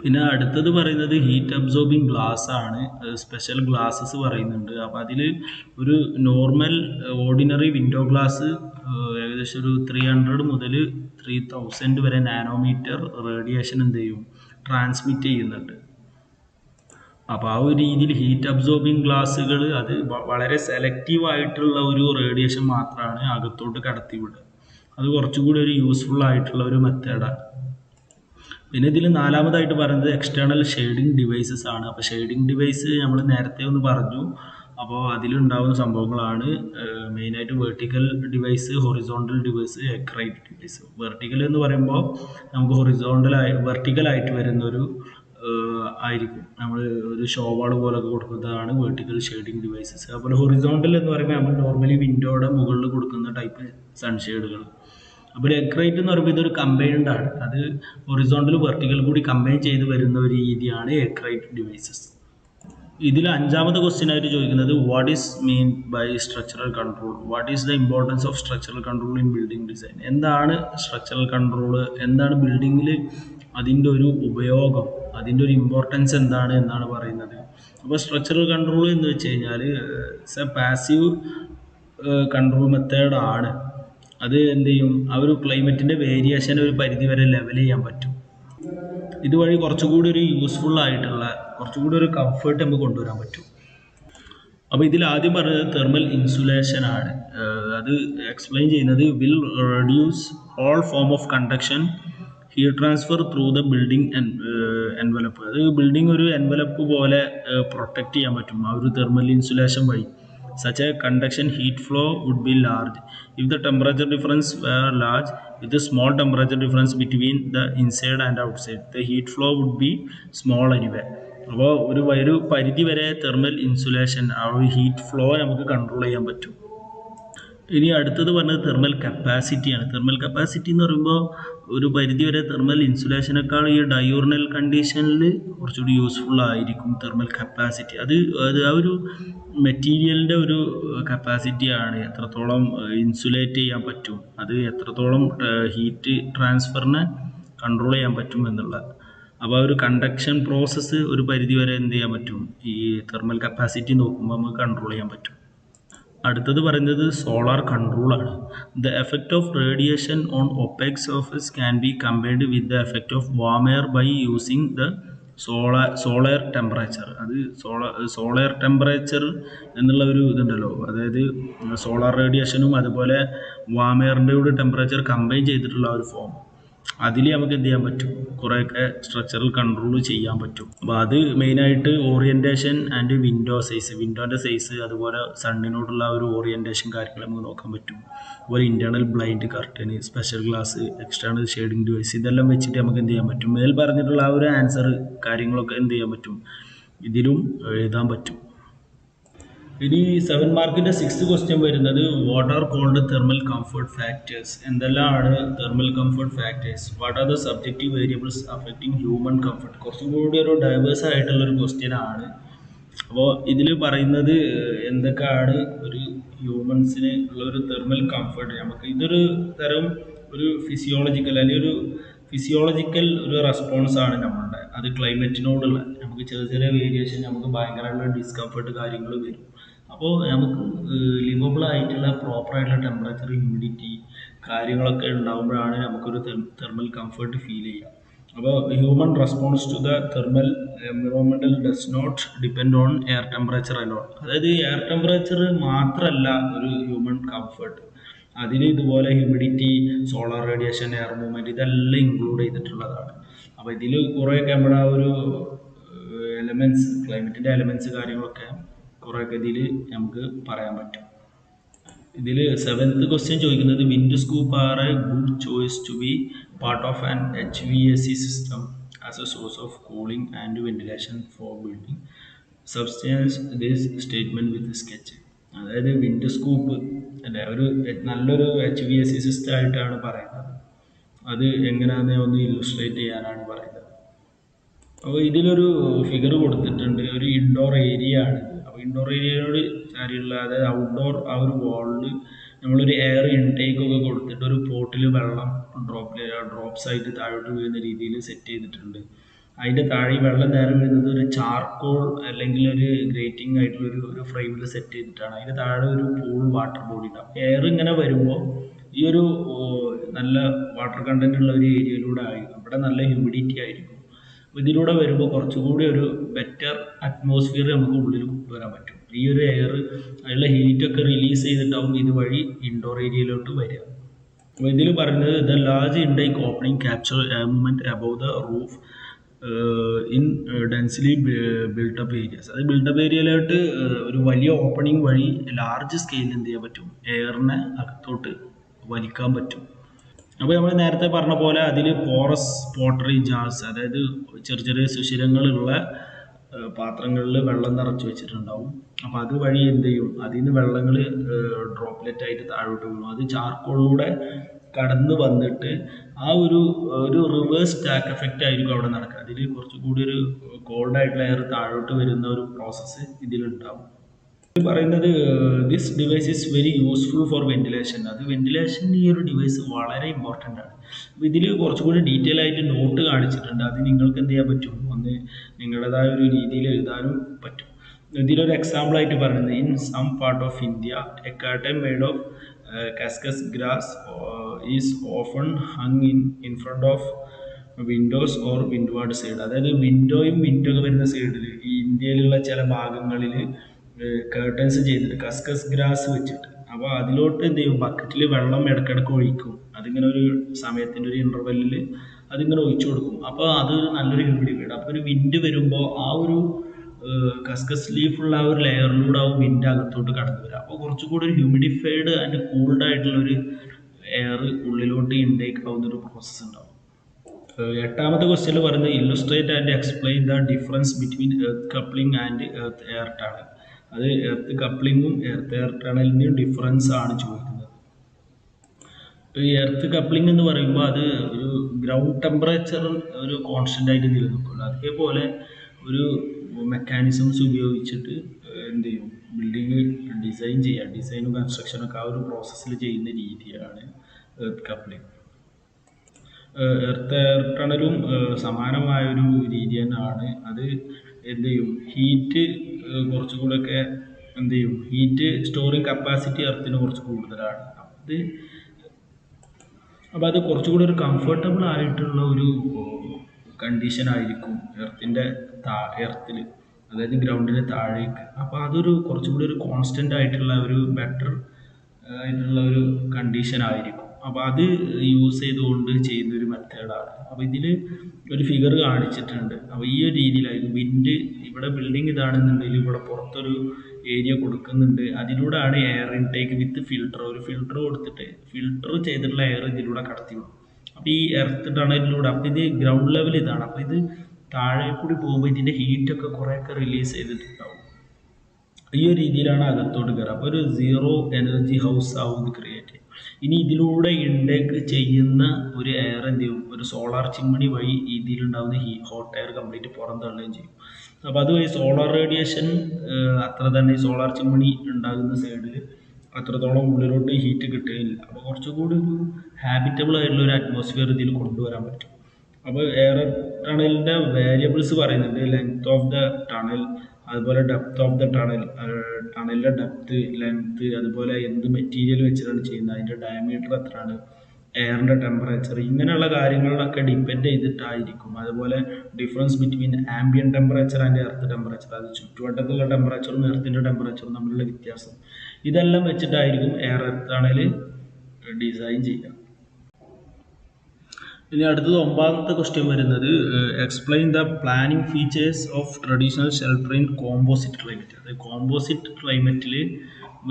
പിന്നെ അടുത്തത് പറയുന്നത് ഹീറ്റ് അബ്സോർബിങ് ഗ്ലാസ് ആണ്. സ്പെഷ്യൽ ഗ്ലാസ്സസ് പറയുന്നുണ്ട്. അപ്പോൾ അതിൽ ഒരു നോർമൽ ഓർഡിനറി വിൻഡോ ഗ്ലാസ് ഏകദേശം ഒരു 300 മുതൽ 3000 വരെ നാനോമീറ്റർ റേഡിയേഷൻ എന്ത് ചെയ്യും, ട്രാൻസ്മിറ്റ് ചെയ്യുന്നുണ്ട്. അപ്പോൾ ആ ഒരു രീതിയിൽ ഹീറ്റ് അബ്സോർബിങ് ഗ്ലാസ്സുകൾ അത് വളരെ സെലക്റ്റീവ് ആയിട്ടുള്ള ഒരു റേഡിയേഷൻ മാത്രമാണ് അകത്തോട്ട് കടത്തിവിടുക. അത് കുറച്ചുകൂടി ഒരു യൂസ്ഫുൾ ആയിട്ടുള്ള ഒരു മെത്തേഡാണ്. പിന്നെ ഇതിൽ നാലാമതായിട്ട് പറയുന്നത് എക്സ്റ്റേണൽ ഷെയ്ഡിങ് ഡിവൈസസ് ആണ്. അപ്പോൾ ഷെയ്ഡിങ് ഡിവൈസ് നമ്മൾ നേരത്തെ ഒന്ന് പറഞ്ഞു. അപ്പോൾ അതിലുണ്ടാകുന്ന സംഭവങ്ങളാണ് മെയിനായിട്ട് vertical device, horizontal device, egg crate device. Vertical എന്ന് പറയുമ്പോൾ നമുക്ക് വെർട്ടിക്കലായിട്ട് വരുന്നൊരു ആയിരിക്കും. നമ്മൾ ഒരു ഷോവാൾ പോലൊക്കെ കൊടുക്കുന്നതാണ് വെർട്ടിക്കൽ ഷെയ്ഡിങ് ഡിവൈസസ്. അതുപോലെ ഹൊറിസോണ്ടൽ എന്ന് പറയുമ്പോൾ നമ്മൾ നോർമലി വിൻഡോയുടെ മുകളിൽ കൊടുക്കുന്ന ടൈപ്പ് സൺഷെയ്ഡുകൾ. അപ്പോൾ എക്രൈറ്റ് എന്ന് പറയുമ്പോൾ ഇതൊരു കമ്പൈൻഡ് ആണ്. അത് ഹൊറിസോണ്ടൽ വെർട്ടിക്കൽ കൂടി കമ്പൈൻ ചെയ്ത് വരുന്ന ഒരു രീതിയാണ് എക്രൈറ്റ് ഡിവൈസസ്. ഇതിൽ അഞ്ചാമത്തെ ക്വസ്റ്റ്യൻ ആയിട്ട് ചോദിക്കുന്നത് what is mean by structural control, what is the importance of structural control in building design. എന്താണ് സ്ട്രക്ചറൽ കൺട്രോൾ, എന്താണ് ബിൽഡിങ്ങിൽ അതിൻ്റെ ഒരു ഉപയോഗം, അതിൻ്റെ ഒരു ഇമ്പോർട്ടൻസ് എന്താണ് എന്നാണ് പറയുന്നത്. അപ്പോൾ സ്ട്രക്ചറൽ കൺട്രോൾ എന്ന് വെച്ച് കഴിഞ്ഞാൽ പാസീവ് കൺട്രോൾ മെത്തേഡ് ആണ്. അത് എന്ത് ചെയ്യും, ആ ഒരു ക്ലൈമറ്റിൻ്റെ വേരിയേഷൻ ഒരു പരിധി വരെ ലെവൽ ചെയ്യാൻ പറ്റും. ഇതുവഴി കുറച്ചുകൂടി ഒരു യൂസ്ഫുൾ ആയിട്ടുള്ള കുറച്ചുകൂടി ഒരു കംഫർട്ട് നമുക്ക് കൊണ്ടുവരാൻ പറ്റും. അപ്പോൾ ഇതിൽ ആദ്യം പറയുന്നത് തെർമൽ ഇൻസുലേഷൻ ആണ്. അത് എക്സ്പ്ലെയിൻ ചെയ്യുന്നത് will reduce all form of conduction heat transfer through the building envelope. അത് ബിൽഡിംഗ് ഒരു എൻവലപ്പ് പോലെ പ്രൊട്ടക്റ്റ് ചെയ്യാൻ പറ്റും ആ ഒരു തെർമൽ ഇൻസുലേഷൻ വഴി. such a conduction heat flow would be large. If the temperature difference were large, with a small temperature difference between the inside and outside, the heat flow would be small anyway. അപ്പോൾ ഒരു പരിധി വരെ thermal insulation ആ ഒരു heat flow നമുക്ക് control ചെയ്യാൻ പറ്റും. ഇനി അടുത്തത് പറഞ്ഞത് തെർമൽ കപ്പാസിറ്റിയാണ്. തെർമൽ കപ്പാസിറ്റി എന്ന് പറയുമ്പോൾ ഒരു പരിധി വരെ തെർമൽ ഇൻസുലേഷനേക്കാൾ ഈ ഡയോർണൽ കണ്ടീഷനിൽ കുറച്ചുകൂടി യൂസ്ഫുൾ ആയിരിക്കും തെർമൽ കപ്പാസിറ്റി. അത് ആ ഒരു മെറ്റീരിയലിൻ്റെ ഒരു കപ്പാസിറ്റിയാണ്, എത്രത്തോളം ഇൻസുലേറ്റ് ചെയ്യാൻ പറ്റും, അത് എത്രത്തോളം ഹീറ്റ് ട്രാൻസ്ഫറിനെ കൺട്രോൾ ചെയ്യാൻ പറ്റും എന്നുള്ളത്. അപ്പോൾ ആ ഒരു കണ്ടക്ഷൻ പ്രോസസ്സ് ഒരു പരിധി വരെ എന്ത് ചെയ്യാൻ പറ്റും, ഈ തെർമൽ കപ്പാസിറ്റി നോക്കുമ്പോൾ നമുക്ക് കൺട്രോൾ ചെയ്യാൻ പറ്റും. അടുത്തത് പറയുന്നത് സോളാർ കൺട്രോളാണ്. The effect of radiation on opaque surface can be compared with the effect of warm air by using the solar temperature. അത് സോളാർ ടെമ്പറേച്ചർ എന്നുള്ള ഒരു ഇതുണ്ടല്ലോ, അതായത് സോളാർ റേഡിയേഷനും അതുപോലെ വാം എയറിൻ്റെ കൂടെ ടെമ്പറേച്ചർ കമ്പൈൻ ചെയ്തിട്ടുള്ള ഒരു ഫോം, അതിൽ നമുക്ക് എന്ത് ചെയ്യാൻ പറ്റും, കുറേയൊക്കെ സ്ട്രക്ചറൽ കൺട്രോൾ ചെയ്യാൻ പറ്റും. അപ്പോൾ അത് മെയിനായിട്ട് ഓറിയൻറ്റേഷൻ ആൻഡ് വിൻഡോ സൈസ്, വിൻഡോൻ്റെ സൈസ്, അതുപോലെ സണ്ണിനോടുള്ള ഒരു ഓറിയൻറ്റേഷൻ കാര്യങ്ങൾ നമുക്ക് നോക്കാൻ പറ്റും. അതുപോലെ internal blind curtain, special glass, external shading device, ഇതെല്ലാം വെച്ചിട്ട് നമുക്ക് എന്ത് ചെയ്യാൻ പറ്റും, മേൽ പറഞ്ഞിട്ടുള്ള ആ ഒരു ആൻസർ കാര്യങ്ങളൊക്കെ എന്ത് ചെയ്യാൻ പറ്റും, ഇതിലും എഴുതാൻ പറ്റും. ഇനി 7 മാർക്കിൻ്റെ 6th ക്വസ്റ്റ്യൻ വരുന്നത് what are called thermal comfort factors. എന്തെല്ലാമാണ് thermal comfort factors, what are the subjective variables affecting human comfort. കുറച്ചും കൂടി ഒരു ഡൈവേഴ്സ് ആയിട്ടുള്ളൊരു ക്വസ്റ്റ്യൻ ആണ്. അപ്പോൾ ഇതിൽ പറയുന്നത് എന്തൊക്കെയാണ് ഒരു ഹ്യൂമൻസിന് ഉള്ള ഒരു തെർമൽ കംഫർട്ട്. നമുക്ക് ഇതൊരു തരം ഒരു ഫിസിയോളജിക്കൽ അല്ലെങ്കിൽ ഒരു ഫിസിയോളജിക്കൽ ഒരു റെസ്പോൺസ് ആണ് നമ്മളുടെ, അത് ക്ലൈമറ്റിനോടുള്ള നമുക്ക് ചെറിയ ചെറിയ വേരിയേഷൻ, നമുക്ക് ഭയങ്കരമായിട്ടുള്ള ഡിസ്കംഫർട്ട് കാര്യങ്ങൾ വരും. അപ്പോൾ നമുക്ക് ലിവബിൾ ആയിട്ടുള്ള പ്രോപ്പറായിട്ടുള്ള ടെമ്പറേച്ചർ, ഹ്യൂമിഡിറ്റി കാര്യങ്ങളൊക്കെ ഉണ്ടാകുമ്പോഴാണ് നമുക്കൊരു തെർമൽ കംഫർട്ട് ഫീൽ ചെയ്യുക. അപ്പോൾ human response to the thermal environmental does not depend on air temperature alone. അതായത് എയർ ടെമ്പറേച്ചർ മാത്രമല്ല ഒരു ഹ്യൂമൻ കംഫർട്ട്, അതിൽ ഇതുപോലെ humidity, solar radiation, air movement ഇതെല്ലാം ഇൻക്ലൂഡ് ചെയ്തിട്ടുള്ളതാണ്. അപ്പോൾ ഇതിൽ കുറേയൊക്കെ നമ്മുടെ ആ ഒരു എലമെൻറ്റ്സ്, ക്ലൈമറ്റിൻ്റെ എലമെൻറ്റ്സ് കാര്യങ്ങളൊക്കെ കുറേയൊക്കെ ഇതിൽ നമുക്ക് പറയാൻ പറ്റും. ഇതിൽ 7th ക്വസ്റ്റ്യൻ ചോദിക്കുന്നത് wind scoop are a good choice to be part of an HVAC system as a source of cooling and ventilation for building. Substance this statement with sketch. അതായത് wind scoop അല്ലേ, ഒരു നല്ലൊരു HVAC system ആയിട്ടാണ് പറയുന്നത്. അത് എങ്ങനെയാണെന്ന് ഒന്ന് illustrate ചെയ്യാനാണ് പറയുന്നത്. അപ്പോൾ ഇതിലൊരു ഫിഗർ കൊടുത്തിട്ടുണ്ട്, ഒരു ഇൻഡോർ ഏരിയ ആണ്. അപ്പോൾ ഇൻഡോർ ഏരിയയോട് കാര്യമുള്ള, അതായത് ഔട്ട്ഡോർ ആ ഒരു വാളിൽ നമ്മളൊരു എയർ ഇൻടേക്ക് ഒക്കെ കൊടുത്തിട്ട് ഒരു പോട്ടിൽ വെള്ളം ഡ്രോപ്സ് ആയിട്ട് താഴോട്ട് വീഴുന്ന രീതിയിൽ സെറ്റ് ചെയ്തിട്ടുണ്ട്. അതിൻ്റെ താഴെ വെള്ളം നേരെ വീഴുന്നത് ഒരു ചാർക്കോൾ അല്ലെങ്കിൽ ഒരു ഗ്രേറ്റിംഗ് ആയിട്ടുള്ള ഒരു ഫ്രെയിമിൽ സെറ്റ് ചെയ്തിട്ടാണ്. അതിൻ്റെ താഴെ ഒരു പൂൾ വാട്ടർ ബോഡി ഉണ്ടാവും. എയർ ഇങ്ങനെ വരുമ്പോൾ ഈ ഒരു നല്ല വാട്ടർ കണ്ടന്റ് ഉള്ള ഒരു ഏരിയയിലൂടെ ആയിരിക്കും, ഇവിടെ നല്ല ഹ്യൂമിഡിറ്റി ആയിരിക്കും. അപ്പോൾ ഇതിലൂടെ വരുമ്പോൾ കുറച്ചുകൂടി ഒരു ബെറ്റർ അറ്റ്മോസ്ഫിയർ നമുക്ക് ഉള്ളിൽ കൊണ്ടുവരാൻ പറ്റും. ഈ ഒരു എയർ അതിലുള്ള ഹീറ്റൊക്കെ റിലീസ് ചെയ്തിട്ടാവും ഇതുവഴി ഇൻഡോർ ഏരിയയിലോട്ട് വരിക. അപ്പോൾ ഇതിൽ പറയുന്നത് the large intake opening capture air movement above the roof in densely built-up areas. അത് ബിൽട്ടപ്പ് ഏരിയയിലോട്ട് ഒരു വലിയ ഓപ്പണിംഗ് വഴി ലാർജ് സ്കെയിലിൽ എന്ത് ചെയ്യാൻ പറ്റും, എയറിനെ അകത്തോട്ട് വലിക്കാൻ പറ്റും. അപ്പോൾ നമ്മൾ നേരത്തെ പറഞ്ഞ പോലെ അതിൽ പോറസ് പോട്ടറി ജാർസ്, അതായത് ചെറിയ ചെറിയ സുഷിരങ്ങളുള്ള പാത്രങ്ങളിൽ വെള്ളം നിറച്ച് വെച്ചിട്ടുണ്ടാവും. അപ്പോൾ അതുവഴി എന്ത് ചെയ്യും, അതിൽ നിന്ന് വെള്ളങ്ങൾ ഡ്രോപ്ലെറ്റ് ആയിട്ട് താഴോട്ട് വീഴും. അത് ചാർക്കോളിലൂടെ കടന്ന് വന്നിട്ട് ആ ഒരു റിവേഴ്സ് സ്റ്റാക്ക് എഫക്റ്റ് ആയിരിക്കും അവിടെ നടക്കുക. അതിൽ കുറച്ചുകൂടി ഒരു കോൾഡ് ആയിട്ടുള്ള എയർ താഴോട്ട് വരുന്ന ഒരു പ്രോസസ്സ് ഇതിലുണ്ടാവും. പറയുന്നത് this device is very useful for ventilation. അത് വെന്റിലേഷൻ ഈ ഒരു ഡിവൈസ് വളരെ ഇമ്പോർട്ടൻ്റ് ആണ്. അപ്പോൾ ഇതിൽ കുറച്ചുകൂടി ഡീറ്റെയിൽ ആയിട്ട് നോട്ട് കാണിച്ചിട്ടുണ്ട്. അത് നിങ്ങൾക്ക് എന്ത് ചെയ്യാൻ പറ്റും, ഒന്ന് നിങ്ങളുടേതായ ഒരു രീതിയിൽ എഴുതാനും പറ്റും. ഇതിലൊരു എക്സാമ്പിൾ ആയിട്ട് പറയുന്നത് in some part of India a curtain made of khaskhas grass is often hung in front of windows or windward side. അതായത് വിൻഡോയും വിൻഡോ വരുന്ന സൈഡിൽ ഈ ഇന്ത്യയിലുള്ള ചില ഭാഗങ്ങളിൽ കേർട്ടൻസ് ചെയ്തിട്ട് കസ്കസ് ഗ്രാസ് വെച്ചിട്ട്, അപ്പോൾ അതിലോട്ട് എന്ത് ചെയ്യും, ബക്കറ്റിൽ വെള്ളം ഇടയ്ക്കിടയ്ക്ക് ഒഴിക്കും. അതിങ്ങനെ ഒരു സമയത്തിൻ്റെ ഒരു ഇൻ്റർവെല്ലിൽ അതിങ്ങനെ ഒഴിച്ചു കൊടുക്കും. അപ്പോൾ അത് നല്ലൊരു ഹ്യൂമിഡിറ്റി. അപ്പോൾ ഒരു വിൻഡ് വരുമ്പോൾ ആ ഒരു കസ്കസ് ലീഫുള്ള ആ ഒരു ലെയറിലൂടെ ആവും വിൻഡ് അകത്തോട്ട് കടന്നു വരിക. അപ്പോൾ കുറച്ചുകൂടി ഒരു ഹ്യൂമിഡിഫൈഡ് ആൻഡ് കൂൾഡ് ആയിട്ടുള്ളൊരു എയർ ഉള്ളിലോട്ട് ഇൻടേക്ക് ആവുന്ന ഒരു പ്രോസസ്സ് ഉണ്ടാവും. എട്ടാമത്തെ ക്വസ്റ്റ്യനിൽ പറയുന്നത് illustrate and explain the difference between earth coupling and earth air tunnel. അത് എർത്ത് കപ്ലിങ്ങും എർത്ത് എയർ ടണലിൻ്റെയും ഡിഫറൻസ് ആണ് ചോദിക്കുന്നത്. ഈ എർത്ത് കപ്ലിംഗ് എന്ന് പറയുമ്പോൾ അത് ഒരു ഗ്രൗണ്ട് ടെമ്പറേച്ചർ ഒരു കോൺസ്റ്റൻ്റ് ആയിട്ട് നിലനിൽക്കുള്ളൂ. അതേപോലെ ഒരു മെക്കാനിസംസ് ഉപയോഗിച്ചിട്ട് എന്ത് ചെയ്യും, ബിൽഡിങ് ഡിസൈൻ ചെയ്യുക, ഡിസൈനും കൺസ്ട്രക്ഷനൊക്കെ ആ ഒരു പ്രോസസ്സിൽ ചെയ്യുന്ന രീതിയാണ് എർത്ത് കപ്ലിംഗ്. എർത്ത് എയർ ടണലും സമാനമായൊരു രീതി തന്നെയാണ്. അത് എന്ത് ചെയ്യും, ഹീറ്റ് കുറച്ചുകൂടെയൊക്കെ എന്ത് ചെയ്യും, ഹീറ്റ് സ്റ്റോറിങ് കപ്പാസിറ്റി എർത്തിന് കുറച്ച് കൂടുതലാണ്. അപ്പോൾ അത് കുറച്ചുകൂടി ഒരു കംഫർട്ടബിൾ ആയിട്ടുള്ള ഒരു കണ്ടീഷൻ ആയിരിക്കും എർത്തിൽ, അതായത് ഗ്രൗണ്ടിന് താഴേക്ക്. അപ്പോൾ അതൊരു കുറച്ചുകൂടി ഒരു കോൺസ്റ്റൻ്റ് ആയിട്ടുള്ള ഒരു ബെറ്റർ ആയിട്ടുള്ള ഒരു കണ്ടീഷൻ ആയിരിക്കും. അപ്പോൾ അത് യൂസ് ചെയ്തുകൊണ്ട് ചെയ്യുന്ന ഒരു മെത്തേഡാണ്. അപ്പോൾ ഇതിൽ ഒരു ഫിഗർ കാണിച്ചിട്ടുണ്ട്. അപ്പോൾ ഈ ഒരു രീതിയിലായിരിക്കും വിൻഡ്, ഇവിടെ ബിൽഡിംഗ് ഇതാണെന്നുണ്ടെങ്കിൽ ഇവിടെ പുറത്തൊരു ഏരിയ കൊടുക്കുന്നുണ്ട്, അതിലൂടെയാണ് എയർ ഇൻടേക്ക് വിത്ത് ഫിൽട്ടർ, ഒരു ഫിൽട്ടർ കൊടുത്തിട്ട് ഫിൽട്ടർ ചെയ്തിട്ടുള്ള എയർ ഇതിലൂടെ കടത്തി വിടും. അപ്പോൾ ഈ എർത്ത് ടണലിലൂടെ, അപ്പോൾ ഇത് ഗ്രൗണ്ട് ലെവൽ ഇതാണ്, അപ്പോൾ ഇത് താഴെ കൂടി പോകുമ്പോൾ ഇതിൻ്റെ ഹീറ്റൊക്കെ കുറേയൊക്കെ റിലീസ് ചെയ്തിട്ടുണ്ടാവും. ഈ ഒരു രീതിയിലാണ് അകത്തോട്ട് കയറുക. അപ്പോൾ ഒരു സീറോ എനർജി ഹൗസ് ആവും ഇത് ക്രിയേറ്റ് ചെയ്യും. ഇനി ഇതിലൂടെ ഇൻടേക്ക് ചെയ്യുന്ന ഒരു എയർ എന്ത് ചെയ്യും, ഒരു സോളാർ ചിമ്മിണി വഴി ഇതിലുണ്ടാകുന്ന ഹോട്ട് എയർ കംപ്ലീറ്റ് പുറന്തള്ളുകയും ചെയ്യും. അപ്പോൾ അതുവഴി സോളാർ റേഡിയേഷൻ അത്ര തന്നെ സോളാർ ചിമ്മിണി ഉണ്ടാകുന്ന സൈഡിൽ അത്രത്തോളം ഉള്ളിലോട്ട് ഹീറ്റ് കിട്ടുകയില്ല. അപ്പോൾ കുറച്ചുകൂടി ഒരു ഹാബിറ്റബിൾ ആയിട്ടുള്ള ഒരു അറ്റ്മോസ്ഫിയർ ഇതിൽ കൊണ്ടുവരാൻ പറ്റും. അപ്പോൾ എയർ ടണലിൻ്റെ വേരിയബിൾസ് പറയുന്നുണ്ട്, ലെങ്ത് ഓഫ് ദ ടണൽ, അതുപോലെ ഡെപ്ത് ഓഫ് ദ ടണൽ, ടണലിൻ്റെ ഡെപ്ത്, ലെങ്ത്, അതുപോലെ എന്ത് മെറ്റീരിയൽ വെച്ചിട്ടാണ് ചെയ്യുന്നത്, അതിൻ്റെ ഡയമീറ്റർ എത്രയാണ്, എയറിൻ്റെ ടെമ്പറേച്ചർ, ഇങ്ങനെയുള്ള കാര്യങ്ങളിലൊക്കെ ഡിപ്പെൻഡ് ചെയ്തിട്ടായിരിക്കും. അതുപോലെ difference between ambient temperature and earth temperature, അത് ചുറ്റുവട്ടത്തുള്ള ടെമ്പറേച്ചറും എർത്തിൻ്റെ ടെമ്പറേച്ചറും തമ്മിലുള്ള വ്യത്യാസം, ഇതെല്ലാം വെച്ചിട്ടായിരിക്കും എയർ ടണൽ ഡിസൈൻ ചെയ്യുക. ഇനി അടുത്തത് 9ാമത്തെ ക്വസ്റ്റ്യൻ വരുന്നത് explain the planning features of traditional shelter in composite climate. അത് കോമ്പോസിറ്റ് ക്ലൈമറ്റിൽ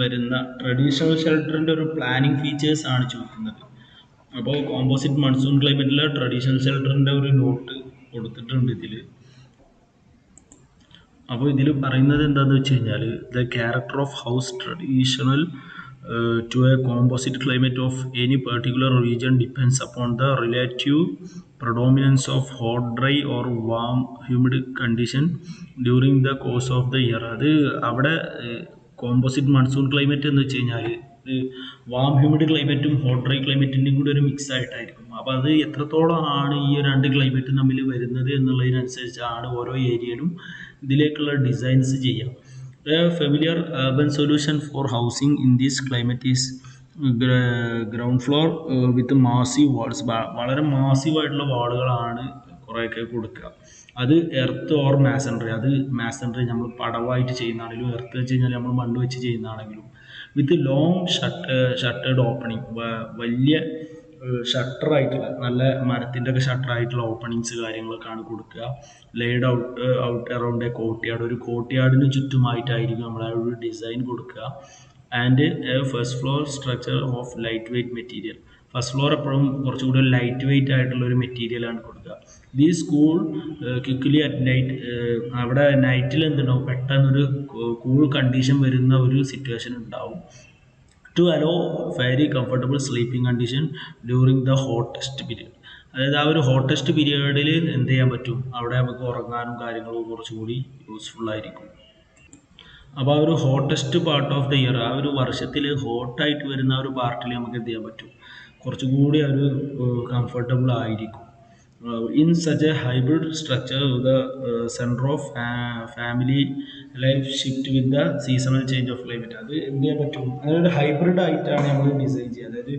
വരുന്ന ട്രഡീഷണൽ ഷെൽട്ടറിൻ്റെ ഒരു പ്ലാനിങ് ഫീച്ചേഴ്സ് ആണ് ചോദിക്കുന്നത്. അപ്പോൾ കോമ്പോസിറ്റ് മൺസൂൺ ക്ലൈമറ്റിലെ ട്രഡീഷണൽ ഷെൽട്ടറിൻ്റെ ഒരു നോട്ട് കൊടുത്തിട്ടുണ്ട് ഇതിൽ. അപ്പോൾ ഇതിൽ പറയുന്നത് എന്താണെന്ന് വെച്ച് കഴിഞ്ഞാൽ, the character of house traditional to a composite climate of any particular region depends upon the relative predominance of hot, dry or warm humid condition during the course of the year. അത് അവിടെ composite monsoon climate എന്ന് വെച്ച് കഴിഞ്ഞാൽ warm humid ക്ലൈമറ്റും hot dry ക്ലൈമറ്റിൻ്റെയും കൂടി ഒരു mix ആയിട്ടായിരിക്കും. അപ്പോൾ അത് എത്രത്തോളം ആണ് ഈ രണ്ട് ക്ലൈമറ്റും തമ്മിൽ വരുന്നത് എന്നുള്ളതിനനുസരിച്ചാണ് ഓരോ ഏരിയയിലും ഇതിലേക്കുള്ള ഡിസൈൻസ് ചെയ്യുക. A familiar urban solution for housing in this climate is ground floor with massive walls. വളരെ മാസീവ് ആയിട്ടുള്ള വാളുകളാണ് കുറേയൊക്കെ കൊടുക്കുക. അത് എർത്ത് ഓർ മാസൺറി, അത് മാസൺറി നമ്മൾ പടവായിട്ട് ചെയ്യുന്നതാണെങ്കിലും എർത്ത് വെച്ച് കഴിഞ്ഞാൽ നമ്മൾ മണ്ണ് വെച്ച് ചെയ്യുന്നതാണെങ്കിലും, വിത്ത് ലോങ് ഷട്ടേഡ് ഓപ്പണിങ്, വലിയ ഷട്ടറായിട്ടുള്ള നല്ല മരത്തിൻ്റെ ഒക്കെ ഷട്ടറായിട്ടുള്ള ഓപ്പണിങ്സ് കാര്യങ്ങളൊക്കെയാണ് കൊടുക്കുക. Laid out around a courtyard, ഒരു കോർട്ട്യാർഡിന് ചുറ്റുമായിട്ടായിരിക്കും നമ്മൾ ആ ഒരു ഡിസൈൻ കൊടുക്കുക. And first floor structure of light weight material, first floor എപ്പോഴും കുറച്ചുകൂടി ലൈറ്റ് വെയ്റ്റ് ആയിട്ടുള്ള ഒരു മെറ്റീരിയലാണ് കൊടുക്കുക. These cool quickly at night, അവിടെ നൈറ്റിൽ എന്തുണ്ടാവും, പെട്ടെന്നൊരു കൂൾ കണ്ടീഷൻ വരുന്ന ഒരു സിറ്റുവേഷൻ ഉണ്ടാവും. To allow very comfortable sleeping condition during the hottest period, അതായത് ആ ഒരു ഹോട്ടസ്റ്റ് പീരിയഡിൽ എന്ത് ചെയ്യാൻ പറ്റും, അവിടെ നമുക്ക് ഉറങ്ങാനും കാര്യങ്ങളും കുറച്ചുകൂടി യൂസ്ഫുൾ ആയിരിക്കും. അപ്പോൾ ആ ഒരു hottest part of the year, ആ ഒരു വർഷത്തിൽ ഹോട്ടായിട്ട് വരുന്ന ആ ഒരു പാർട്ടിൽ നമുക്ക് എന്ത് ചെയ്യാൻ പറ്റും, കുറച്ചുകൂടി ഒരു കംഫർട്ടബിൾ ആയിരിക്കും. In such A hybrid structure the centre of family life shift with the seasonal change of climate, അത് എന്ത് ചെയ്യാൻ പറ്റും, അതൊരു ഹൈബ്രിഡ് ആയിട്ടാണ് നമ്മൾ ഡിസൈൻ ചെയ്യുക. അതായത്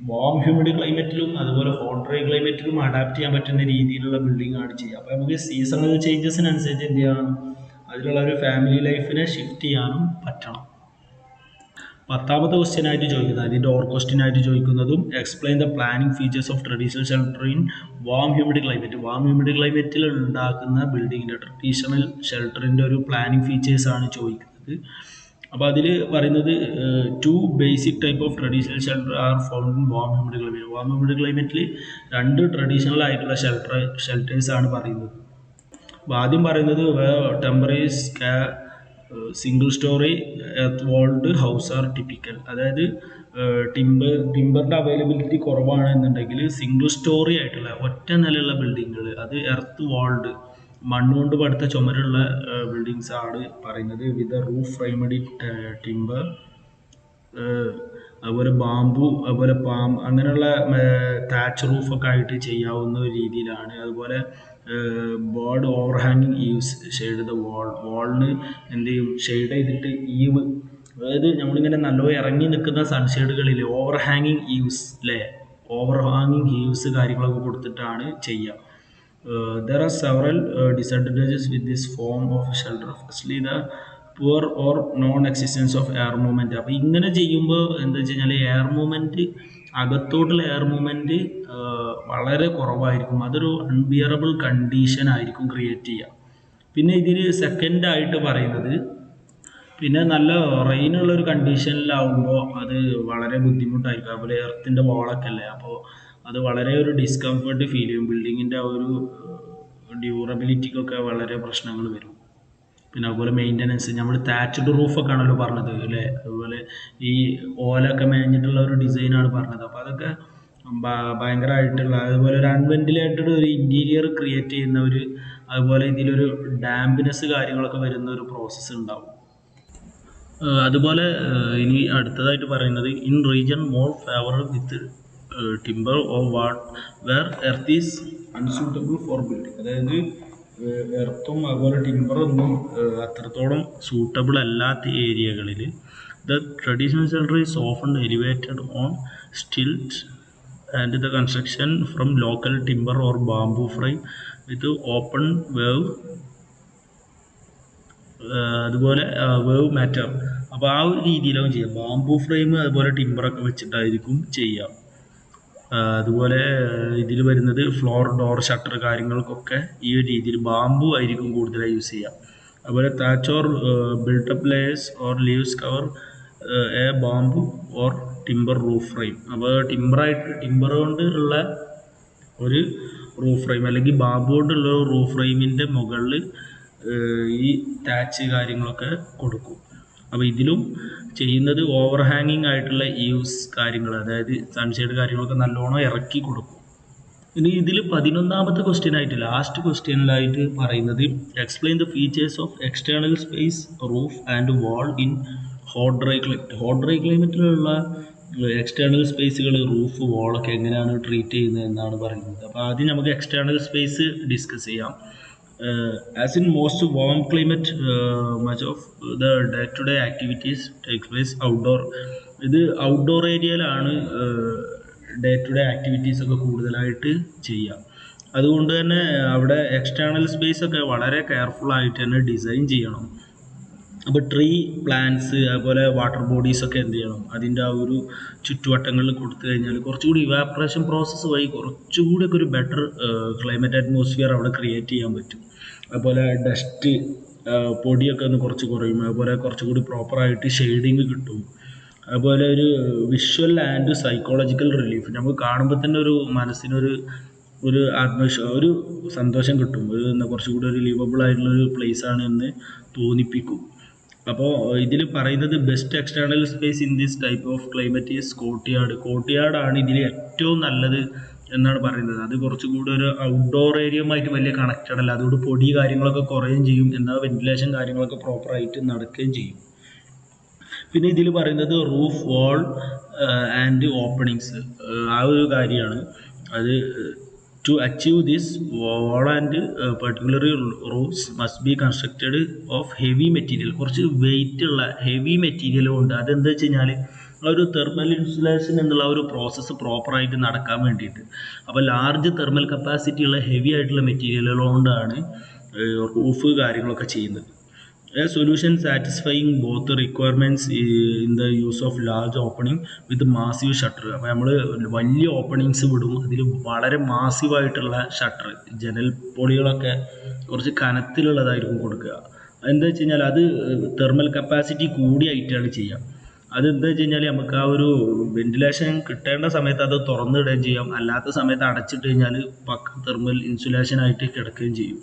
വാം ഹ്യൂമിഡ് ക്ലൈമറ്റിലും അതുപോലെ ഹോട്ട് ഡ്രൈ ക്ലൈമറ്റിലും അഡാപ്റ്റ് ചെയ്യാൻ പറ്റുന്ന രീതിയിലുള്ള ബിൽഡിംഗ് ആണ് ചെയ്യുക. അപ്പോൾ നമുക്ക് സീസണൽ ചേഞ്ചസിനനുസരിച്ച് എന്ത് ചെയ്യണം, അതിലുള്ള ഒരു ഫാമിലി ലൈഫിനെ ഷിഫ്റ്റ് ചെയ്യാനും പറ്റണം. 10ാമത്തെ ക്വസ്റ്റ്യൻ ആയിട്ട് ചോദിക്കുന്നത്, അതിൻ്റെ ഓർ ക്വസ്റ്റ്യൻ ആയിട്ട് ചോദിക്കുന്നതും explain the planning features of traditional shelter in warm humid climate. Warm humid ക്ലൈമറ്റിൽ ഉണ്ടാക്കുന്ന ബിൽഡിങ്ങിൻ്റെ ട്രഡീഷണൽ ഷെൽട്ടറിൻ്റെ ഒരു പ്ലാനിങ് ഫീച്ചേഴ്സാണ് ചോദിക്കുന്നത്. അപ്പോൾ അതിൽ പറയുന്നത് 2 basic type of traditional shelter are found in warm humid climate. Warm humid ക്ലൈമറ്റിൽ 2 ട്രഡീഷണൽ ആയിട്ടുള്ള ഷെൽട്ടേഴ്സാണ് പറയുന്നത്. അപ്പോൾ ആദ്യം പറയുന്നത് temperate single storey earth walled house are typical. അതായത് ടിമ്പറിൻ്റെ അവൈലബിലിറ്റി കുറവാണ് എന്നുണ്ടെങ്കിൽ സിംഗിൾ സ്റ്റോറി ആയിട്ടുള്ള ഒറ്റ നിലയുള്ള ബിൽഡിങ്ങുകൾ, അത് എർത്ത് വാൾഡ് മണ്ണുകൊണ്ട് പടുത്ത ചുമരുള്ള ബിൽഡിങ്സ് ആണ് പറയുന്നത്. വിത്ത് റൂഫ് ഫ്രെയിമഡ് ടിമ്പർ, അതുപോലെ ബാമ്പു, അതുപോലെ പാം, അങ്ങനെയുള്ള താച്ച് റൂഫൊക്കെ ആയിട്ട് ചെയ്യാവുന്ന രീതിയിലാണ്. അതുപോലെ ബോർഡ് ഓവർ ഹാങ്ങിങ് ഈവ്സ് ഷെയ്ഡ് ദ വാളിന് എന്ത് ചെയ്യും, ഷെയ്ഡ് ചെയ്തിട്ട് ഈവ്, അതായത് നമ്മളിങ്ങനെ നല്ലോണം ഇറങ്ങി നിൽക്കുന്ന സൺഷെയ്ഡുകളിൽ ഓവർ ഹാങ്ങിങ് ഈവ്സ് അല്ലേ, ഓവർ ഹാങ്ങിങ് ഈവ്സ് കാര്യങ്ങളൊക്കെ കൊടുത്തിട്ടാണ് ചെയ്യുക. There are several disadvantages with this form of shelter. Firstly, the poor or non-existence of air movement. അപ്പോൾ ഇങ്ങനെ ചെയ്യുമ്പോൾ എന്താ വെച്ച് കഴിഞ്ഞാൽ എയർ മൂവ്മെൻറ്റ്, അകത്തോട്ടുള്ള എയർ മൂവ്മെൻറ്റ് വളരെ കുറവായിരിക്കും. അതൊരു അൺബിയറബിൾ കണ്ടീഷൻ ആയിരിക്കും ക്രിയേറ്റ് ചെയ്യുക. പിന്നെ ഇതിൽ സെക്കൻഡായിട്ട് പറയുന്നത്, പിന്നെ നല്ല റെയിനുള്ളൊരു കണ്ടീഷനിലാവുമ്പോൾ അത് വളരെ ബുദ്ധിമുട്ടായിരിക്കും. അതുപോലെ എർത്തിൻ്റെ വാളൊക്കെ അല്ലേ, അപ്പോൾ അത് വളരെ ഒരു ഡിസ്കംഫർട്ട് ഫീൽ ചെയ്യും. ബിൽഡിങ്ങിൻ്റെ ആ ഒരു ഡ്യൂറബിലിറ്റിക്കൊക്കെ വളരെ പ്രശ്നങ്ങൾ വരും. പിന്നെ അതുപോലെ മെയിൻ്റനൻസ്, നമ്മൾ താച്ച്ഡ് റൂഫൊക്കെ ആണല്ലോ പറഞ്ഞത് അല്ലേ, അതുപോലെ ഈ ഓലൊക്കെ മേഞ്ഞിട്ടുള്ള ഒരു ഡിസൈനാണ് പറഞ്ഞത്. അപ്പോൾ അതൊക്കെ ഭയങ്കരമായിട്ടുള്ള, അതുപോലെ ഒരു അൺവെന്റിലേറ്റഡ് ഒരു ഇൻറ്റീരിയർ ക്രിയേറ്റ് ചെയ്യുന്ന ഒരു, അതുപോലെ ഇതിലൊരു ഡാമ്പിനെസ് കാര്യങ്ങളൊക്കെ വരുന്ന ഒരു പ്രോസസ്സ് ഉണ്ടാവും. അതുപോലെ ഇനി അടുത്തതായിട്ട് പറയുന്നത് in region more favour with timber or what where earth is unsuitable for building. അതായത് എർത്തും അതുപോലെ ടിമ്പറൊന്നും അത്രത്തോളം സൂട്ടബിൾ അല്ലാത്ത ഏരിയകളിൽ the traditional shelter is often elevated on stilt and the construction from local timber or bamboo frame with open weave, അതുപോലെ weave matter. അപ്പോൾ ആ ഒരു രീതിയിലാവും ചെയ്യുക. ബാംബു ഫ്രെയിം അതുപോലെ ടിമ്പറൊക്കെ വെച്ചിട്ടായിരിക്കും ചെയ്യുക. അതുപോലെ ഇതിൽ വരുന്നത് ഫ്ലോർ, ഡോർ, ഷട്ടർ കാര്യങ്ങൾക്കൊക്കെ ഈ ഒരു രീതിയിൽ ബാംബു ആയിരിക്കും കൂടുതലായി യൂസ് ചെയ്യുക. അതുപോലെ Thich or built-up layers or leaves cover A bamboo or timber roof frame. അപ്പോൾ ടിമ്പർ കൊണ്ട് ഉള്ള ഒരു റൂഫ് ഫ്രെയിം അല്ലെങ്കിൽ ബാംബു കൊണ്ടുള്ള ഒരു റൂഫ് ഫ്രെയിമിൻ്റെ മുകളിൽ ഈ താച്ച് കാര്യങ്ങളൊക്കെ കൊടുക്കും. അപ്പോൾ ഇതിലും ചെയ്യുന്നത് ഓവർ ഹാങ്ങിങ് ആയിട്ടുള്ള ഈവ്സ് കാര്യങ്ങൾ, അതായത് സൺഷെയ്ഡ് കാര്യങ്ങളൊക്കെ നല്ലോണം ഇറക്കി കൊടുക്കും. ഇനി ഇതിൽ 11ാമത്തെ ക്വസ്റ്റ്യൻ ആയിട്ട് ലാസ്റ്റ് ക്വസ്റ്റ്യനിലായിട്ട് പറയുന്നത് explain the features of external space, roof and wall in hot dry climate. Hot dry ക്ലൈമറ്റിലുള്ള എക്സ്റ്റേണൽ സ്പേസുകൾ, റൂഫ്, വാളൊക്കെ എങ്ങനെയാണ് ട്രീറ്റ് ചെയ്യുന്നത് എന്നാണ് പറയുന്നത്. അപ്പോൾ ആദ്യം നമുക്ക് എക്സ്റ്റേണൽ സ്പേസ് ഡിസ്കസ് ചെയ്യാം. As in most warm climate, much of the day-to-day activities take place outdoor. ഇത് ഔട്ട്ഡോർ ഏരിയയിലാണ് ഡേ ടു ഡേ ആക്ടിവിറ്റീസ് ഒക്കെ കൂടുതലായിട്ട് ചെയ്യുക. അതുകൊണ്ട് തന്നെ അവിടെ എക്സ്റ്റേണൽ സ്പേസ് ഒക്കെ വളരെ കെയർഫുൾ ആയിട്ട് തന്നെ ഡിസൈൻ ചെയ്യണം. അപ്പോൾ ട്രീ, പ്ലാന്റ്സ്, അതുപോലെ വാട്ടർ ബോഡീസൊക്കെ എന്ത് ചെയ്യണം, അതിൻ്റെ ആ ഒരു ചുറ്റുവട്ടങ്ങളിൽ കൊടുത്തു കഴിഞ്ഞാൽ കുറച്ചുകൂടി ഇവാപ്രേഷൻ പ്രോസസ്സ് വഴി കുറച്ചുകൂടിയൊക്കെ ഒരു ബെറ്റർ ക്ലൈമറ്റ് അറ്റ്മോസ്ഫിയർ അവിടെ ക്രിയേറ്റ് ചെയ്യാൻ പറ്റും. അതുപോലെ ഡസ്റ്റ്, പൊടിയൊക്കെ ഒന്ന് കുറച്ച് കുറയും. അതുപോലെ കുറച്ചുകൂടി പ്രോപ്പറായിട്ട് ഷെയ്ഡിങ് കിട്ടും. അതുപോലെ ഒരു വിഷ്വൽ ആൻഡ് സൈക്കോളജിക്കൽ റിലീഫ്, നമുക്ക് കാണുമ്പോൾ തന്നെ ഒരു മനസ്സിനൊരു ഒരു സന്തോഷം കിട്ടും. ഒരു കുറച്ചുകൂടി ഒരു ലിവബിൾ ആയിട്ടുള്ളൊരു പ്ലേസാണ് എന്ന് തോന്നിപ്പിക്കും. അപ്പോൾ ഇതിൽ പറയുന്നത് best external space in this type of climate is കോർട്ട്യാർഡാണ് ഇതിൽ ഏറ്റവും നല്ലത് എന്നാണ് പറയുന്നത്. അത് കുറച്ചുകൂടി ഒരു ഔട്ട്ഡോർ ഏരിയയുമായിട്ട് വലിയ കണക്റ്റഡ് അല്ല. അതുകൊണ്ട് പൊടി കാര്യങ്ങളൊക്കെ കുറയുകയും ചെയ്യും, എന്നാൽ വെന്റിലേഷൻ കാര്യങ്ങളൊക്കെ പ്രോപ്പറായിട്ട് നടക്കുകയും ചെയ്യും. പിന്നെ ഇതിൽ പറയുന്നത് റൂഫ്, വാൾ ആൻഡ് ഓപ്പണിങ്സ്, ആ ഒരു കാര്യമാണ്. അത് to achieve this, wall and particularly roofs must be constructed of heavy material. കുറച്ച് വെയിറ്റ് ഉള്ള ഹെവി മെറ്റീരിയലും ഉണ്ട്. അതെന്താ വെച്ച് കഴിഞ്ഞാൽ ആ ഒരു തെർമൽ ഇൻസുലേഷൻ എന്നുള്ള ഒരു പ്രോസസ്സ് പ്രോപ്പറായിട്ട് നടക്കാൻ വേണ്ടിയിട്ട്. അപ്പോൾ ലാർജ് തെർമൽ കപ്പാസിറ്റി ഉള്ള ഹെവി ആയിട്ടുള്ള മെറ്റീരിയലുകൾ കൊണ്ടാണ് റൂഫ് കാര്യങ്ങളൊക്കെ ചെയ്യുന്നത്. A solution satisfying both the requirements in the use of large opening with massive shutter. അപ്പോൾ നമ്മൾ വലിയ ഓപ്പണിങ്സ് വിടും, അതിൽ വളരെ മാസീവായിട്ടുള്ള ഷട്ടർ, ജനൽ പൊളികളൊക്കെ കുറച്ച് കനത്തിലുള്ളതായിരിക്കും കൊടുക്കുക. അതെന്താ വെച്ച് കഴിഞ്ഞാൽ അത് തെർമൽ കപ്പാസിറ്റി കൂടിയായിട്ടാണ് ചെയ്യുക. അതെന്താ വെച്ച് കഴിഞ്ഞാൽ നമുക്ക് ആ ഒരു വെന്റിലേഷൻ കിട്ടേണ്ട സമയത്ത് അത് തുറന്നിടുകയും ചെയ്യാം, അല്ലാത്ത സമയത്ത് അടച്ചിട്ട് കഴിഞ്ഞാൽ പക്ക തെർമൽ ഇൻസുലേഷൻ ആയിട്ട് കിടക്കുകയും ചെയ്യും.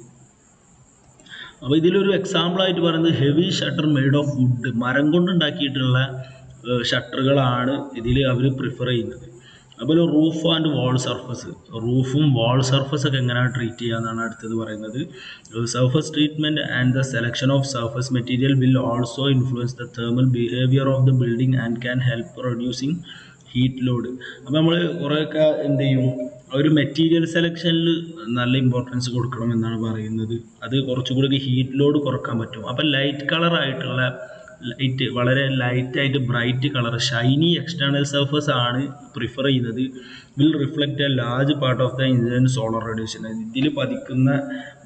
അപ്പോൾ ഇതിലൊരു എക്സാമ്പിളായിട്ട് പറയുന്നത് heavy shutter made of wood, മരം കൊണ്ടുണ്ടാക്കിയിട്ടുള്ള ഷട്ടറുകളാണ് ഇതിൽ അവർ പ്രിഫർ ചെയ്യുന്നത്. അതുപോലെ റൂഫ് ആൻഡ് വാൾ സർഫസ്, റൂഫും വാൾ സർഫസൊക്കെ എങ്ങനെയാണ് ട്രീറ്റ് ചെയ്യുക എന്നാണ് അടുത്തത് പറയുന്നത്. Surface treatment and the selection of surface material will also influence the thermal behaviour of the building and can help reducing heat load. അപ്പോൾ നമ്മൾ കുറേയൊക്കെ എന്ത് ചെയ്യും, ഒരു മെറ്റീരിയൽ സെലക്ഷനിൽ നല്ല ഇമ്പോർട്ടൻസ് കൊടുക്കണം എന്നാണ് പറയുന്നത്. അത് കുറച്ചുകൂടി ഹീറ്റ് ലോഡ് കുറക്കാൻ പറ്റും. അപ്പം ലൈറ്റ് കളറായിട്ടുള്ള വളരെ ലൈറ്റായിട്ട് bright colour Shiny external surface ആണ് പ്രിഫർ ചെയ്യുന്നത്. Will reflect A large part of the incident solar radiation. ഇതിൽ പതിക്കുന്ന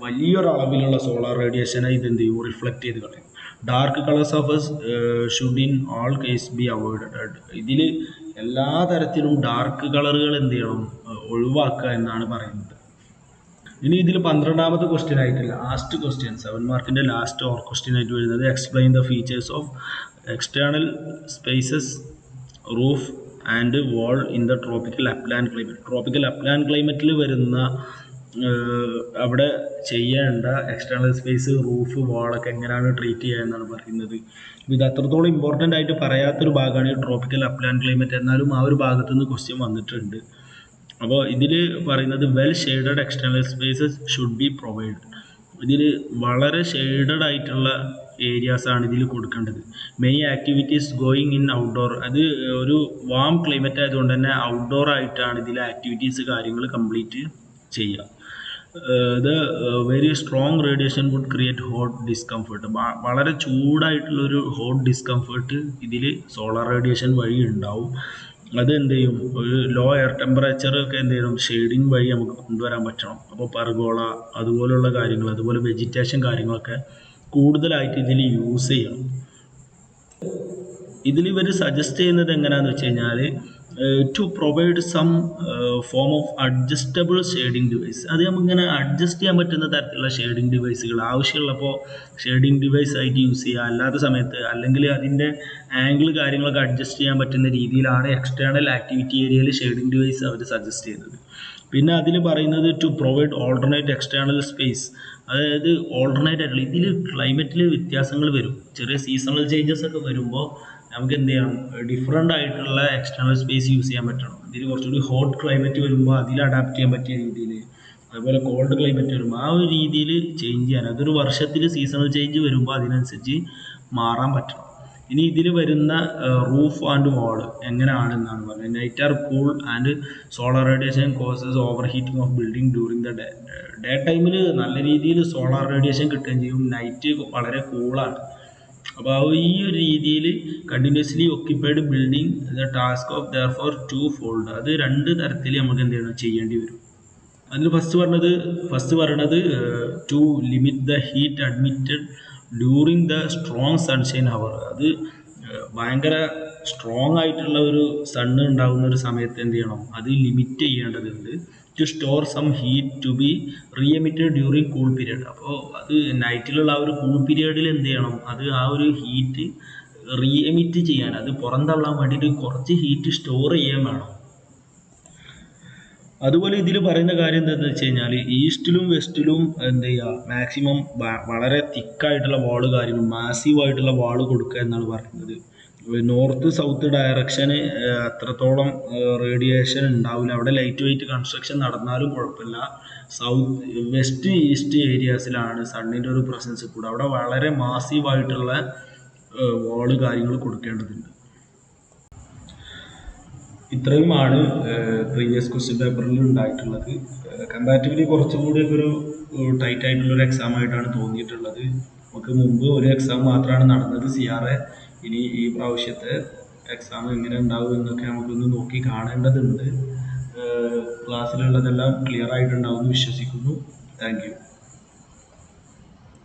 വലിയൊരളവിലുള്ള സോളാർ റേഡിയേഷനെ ഇതെന്ത് ചെയ്യും, റിഫ്ലക്റ്റ് ചെയ്ത് കളയും. Dark colour surface should in all case be avoided. ഇതിൽ എല്ലാ തരത്തിലും ഡാർക്ക് കളറുകൾ എന്ത് ചെയ്യണം, ഒഴിവാക്കുക എന്നാണ് പറയുന്നത്. ഇനി ഇതിൽ 12ാമത്തെ ക്വസ്റ്റ്യൻ ആയിട്ട് ലാസ്റ്റ് ക്വസ്റ്റ്യൻ 7 മാർക്കിൻ്റെ ലാസ്റ്റ് ഓർ ക്വസ്റ്റ്യൻ ആയിട്ട് വരുന്നത് explain the features of external spaces roof and wall in the tropical upland climate. Tropical upland ക്ലൈമറ്റിൽ വരുന്ന അവിടെ ചെയ്യേണ്ട എക്സ്റ്റേണൽ സ്പേസ്, റൂഫ്, വാളൊക്കെ എങ്ങനെയാണ് ട്രീറ്റ് ചെയ്യുക എന്നാണ് പറയുന്നത്. ഇത് അത്രത്തോളം ഇമ്പോർട്ടൻ്റ് ആയിട്ട് പറയാത്തൊരു ഭാഗമാണ് ഈ ട്രോപ്പിക്കൽ അപ്ലാൻഡ് ക്ലൈമറ്റ്, എന്നാലും ആ ഒരു ഭാഗത്തു നിന്ന് ക്വസ്റ്റ്യൻ വന്നിട്ടുണ്ട്. അപ്പോൾ ഇതിൽ പറയുന്നത് well shaded external spaces should be provide. ഇതിൽ വളരെ ഷെയ്ഡഡ് ആയിട്ടുള്ള ഏരിയാസാണ് ഇതിൽ കൊടുക്കേണ്ടത്. Main activities going in outdoor, അത് ഒരു വാം ക്ലൈമറ്റ് ആയതുകൊണ്ട് തന്നെ ഔട്ട്ഡോർ ആയിട്ടാണ് ഇതിലെ ആക്ടിവിറ്റീസ് കാര്യങ്ങൾ കംപ്ലീറ്റ് ചെയ്യുക. ഇത് very strong radiation would create hot discomfort. വളരെ ചൂടായിട്ടുള്ളൊരു ഹോട്ട് ഡിസ്കംഫർട്ട് ഇതിൽ സോളാർ റേഡിയേഷൻ വഴി ഉണ്ടാവും. അത് എന്ത് ചെയ്യും, ഒരു ലോ എയർ ടെമ്പറേച്ചർ ഒക്കെ എന്ത് ചെയ്യണം, ഷെയ്ഡിങ് വഴി നമുക്ക് കൊണ്ടുവരാൻ പറ്റണം. അപ്പോൾ പർഗോള അതുപോലുള്ള കാര്യങ്ങൾ, അതുപോലെ വെജിറ്റേഷൻ കാര്യങ്ങളൊക്കെ കൂടുതലായിട്ട് ഇതിൽ യൂസ് ചെയ്യണം. ഇതിൽ ഇവർ സജസ്റ്റ് ചെയ്യുന്നത് എങ്ങനെയാണെന്ന് വെച്ച് കഴിഞ്ഞാൽ to provide some form of adjustable shading device. അത് നമുക്കിങ്ങനെ അഡ്ജസ്റ്റ് ചെയ്യാൻ പറ്റുന്ന തരത്തിലുള്ള ഷെയ്ഡിങ് ഡിവൈസുകൾ ആവശ്യമുള്ളപ്പോൾ ഷെയ്ഡിങ് ഡിവൈസ് ആയിട്ട് യൂസ് ചെയ്യുക, അല്ലാത്ത സമയത്ത് അല്ലെങ്കിൽ അതിൻ്റെ ആംഗിൾ കാര്യങ്ങളൊക്കെ അഡ്ജസ്റ്റ് ചെയ്യാൻ പറ്റുന്ന രീതിയിലാണ് എക്സ്റ്റേണൽ ആക്ടിവിറ്റി ഏരിയയിൽ ഷെയ്ഡിങ് ഡിവൈസ് അവർ സജസ്റ്റ് ചെയ്യുന്നത്. പിന്നെ അതിൽ പറയുന്നത് to provide alternate external space, അതായത് ഓൾട്ടർനേറ്റ് ആയിട്ടുള്ള ഇതിൽ ക്ലൈമറ്റിൽ വ്യത്യാസങ്ങൾ വരും, ചെറിയ സീസണൽ ചേഞ്ചസ് ഒക്കെ വരുമ്പോൾ നമുക്ക് എന്ത് ചെയ്യണം, ഡിഫറെൻ്റ് ആയിട്ടുള്ള എക്സ്റ്റേണൽ സ്പേസ് യൂസ് ചെയ്യാൻ പറ്റണം. ഇതിൽ കുറച്ചുകൂടി ഹോട്ട് ക്ലൈമറ്റ് വരുമ്പോൾ അതിൽ അഡാപ്റ്റ് ചെയ്യാൻ പറ്റിയ രീതിയിൽ, അതുപോലെ കോൾഡ് ക്ലൈമറ്റ് വരുമ്പോൾ ആ ഒരു രീതിയിൽ ചേഞ്ച് ചെയ്യാൻ, അതൊരു വർഷത്തിൽ സീസണൽ ചേഞ്ച് വരുമ്പോൾ അതിനനുസരിച്ച് മാറാൻ പറ്റണം. ഇനി ഇതിൽ വരുന്ന റൂഫ് ആൻഡ് വാൾ എങ്ങനെയാണെന്നാണ് പറയുന്നത്. Night are cool and solar radiation causes overheating of building during the day ടൈമിൽ നല്ല രീതിയിൽ സോളാർ റേഡിയേഷൻ കിട്ടുകയും ചെയ്യും, നൈറ്റ് വളരെ കൂളാണ്. അപ്പോൾ ഈ ഒരു രീതിയിൽ continuously occupied building the task of therefore twofold, അത് 2 തരത്തിൽ നമുക്ക് എന്ത് ചെയ്യണം, ചെയ്യേണ്ടി വരും. അതിൽ ഫസ്റ്റ് പറയണത് to limit the heat admitted during the strong sunshine hour. അത് ഭയങ്കര സ്ട്രോങ് ആയിട്ടുള്ള ഒരു സണ്ണ് ഉണ്ടാകുന്ന ഒരു സമയത്ത് എന്ത് ചെയ്യണം, അത് ലിമിറ്റ് ചെയ്യേണ്ടതുണ്ട്. To store some heat to be reemitted during cool period. അപ്പോൾ അത് നൈറ്റിലുള്ള ആ ഒരു കൂൾ പീരിയഡിൽ എന്ത് ചെയ്യണം, അത് ആ ഒരു ഹീറ്റ് റീഎമിറ്റ് ചെയ്യാൻ, അത് പുറന്തള്ളാൻ വേണ്ടിയിട്ട് കുറച്ച് ഹീറ്റ് സ്റ്റോർ ചെയ്യാൻ വേണം. അതുപോലെ ഇതിൽ പറയുന്ന കാര്യം എന്താണെന്ന് വെച്ച് കഴിഞ്ഞാൽ ഈസ്റ്റിലും വെസ്റ്റിലും എന്ത് ചെയ്യുക, മാക്സിമം വളരെ തിക്കായിട്ടുള്ള വാള് കാര്യങ്ങൾ മാസീവായിട്ടുള്ള വാള് കൊടുക്കുക എന്നാണ് പറയുന്നത്. നോർത്ത് സൗത്ത് ഡയറക്ഷന് അത്രത്തോളം റേഡിയേഷൻ ഉണ്ടാവില്ല, അവിടെ ലൈറ്റ് വെയിറ്റ് കൺസ്ട്രക്ഷൻ നടന്നാലും കുഴപ്പമില്ല. വെസ്റ്റ് ഈസ്റ്റ് ഏരിയാസിലാണ് സണ്ണിൻ്റെ ഒരു പ്രസൻസ് കൂടെ, അവിടെ വളരെ മാസീവായിട്ടുള്ള വാള് കാര്യങ്ങൾ കൊടുക്കേണ്ടതുണ്ട്. ഇത്രയുമാണ് പ്രീവിയസ് ക്വസ്റ്റ്യൻ പേപ്പറിൽ ഉണ്ടായിട്ടുള്ളത്. കമ്പാരിറ്റീവ്ലി കുറച്ചും കൂടി ഒരു ടൈറ്റ് ആയിട്ടുള്ളൊരു എക്സാം ആയിട്ടാണ് തോന്നിയിട്ടുള്ളത്. നമുക്ക് മുമ്പ് ഒരു എക്സാം മാത്രമാണ് നടന്നത് CRA. ഇനി ഈ പ്രാവശ്യത്തെ എക്സാം എങ്ങനെ ഉണ്ടാവും എന്നൊക്കെ നമുക്കൊന്ന് നോക്കി കാണേണ്ടതുണ്ട്. ക്ലാസ്സിലുള്ളതെല്ലാം ക്ലിയർ ആയിട്ടുണ്ടാവും എന്ന് വിശ്വസിക്കുന്നു. Thank you.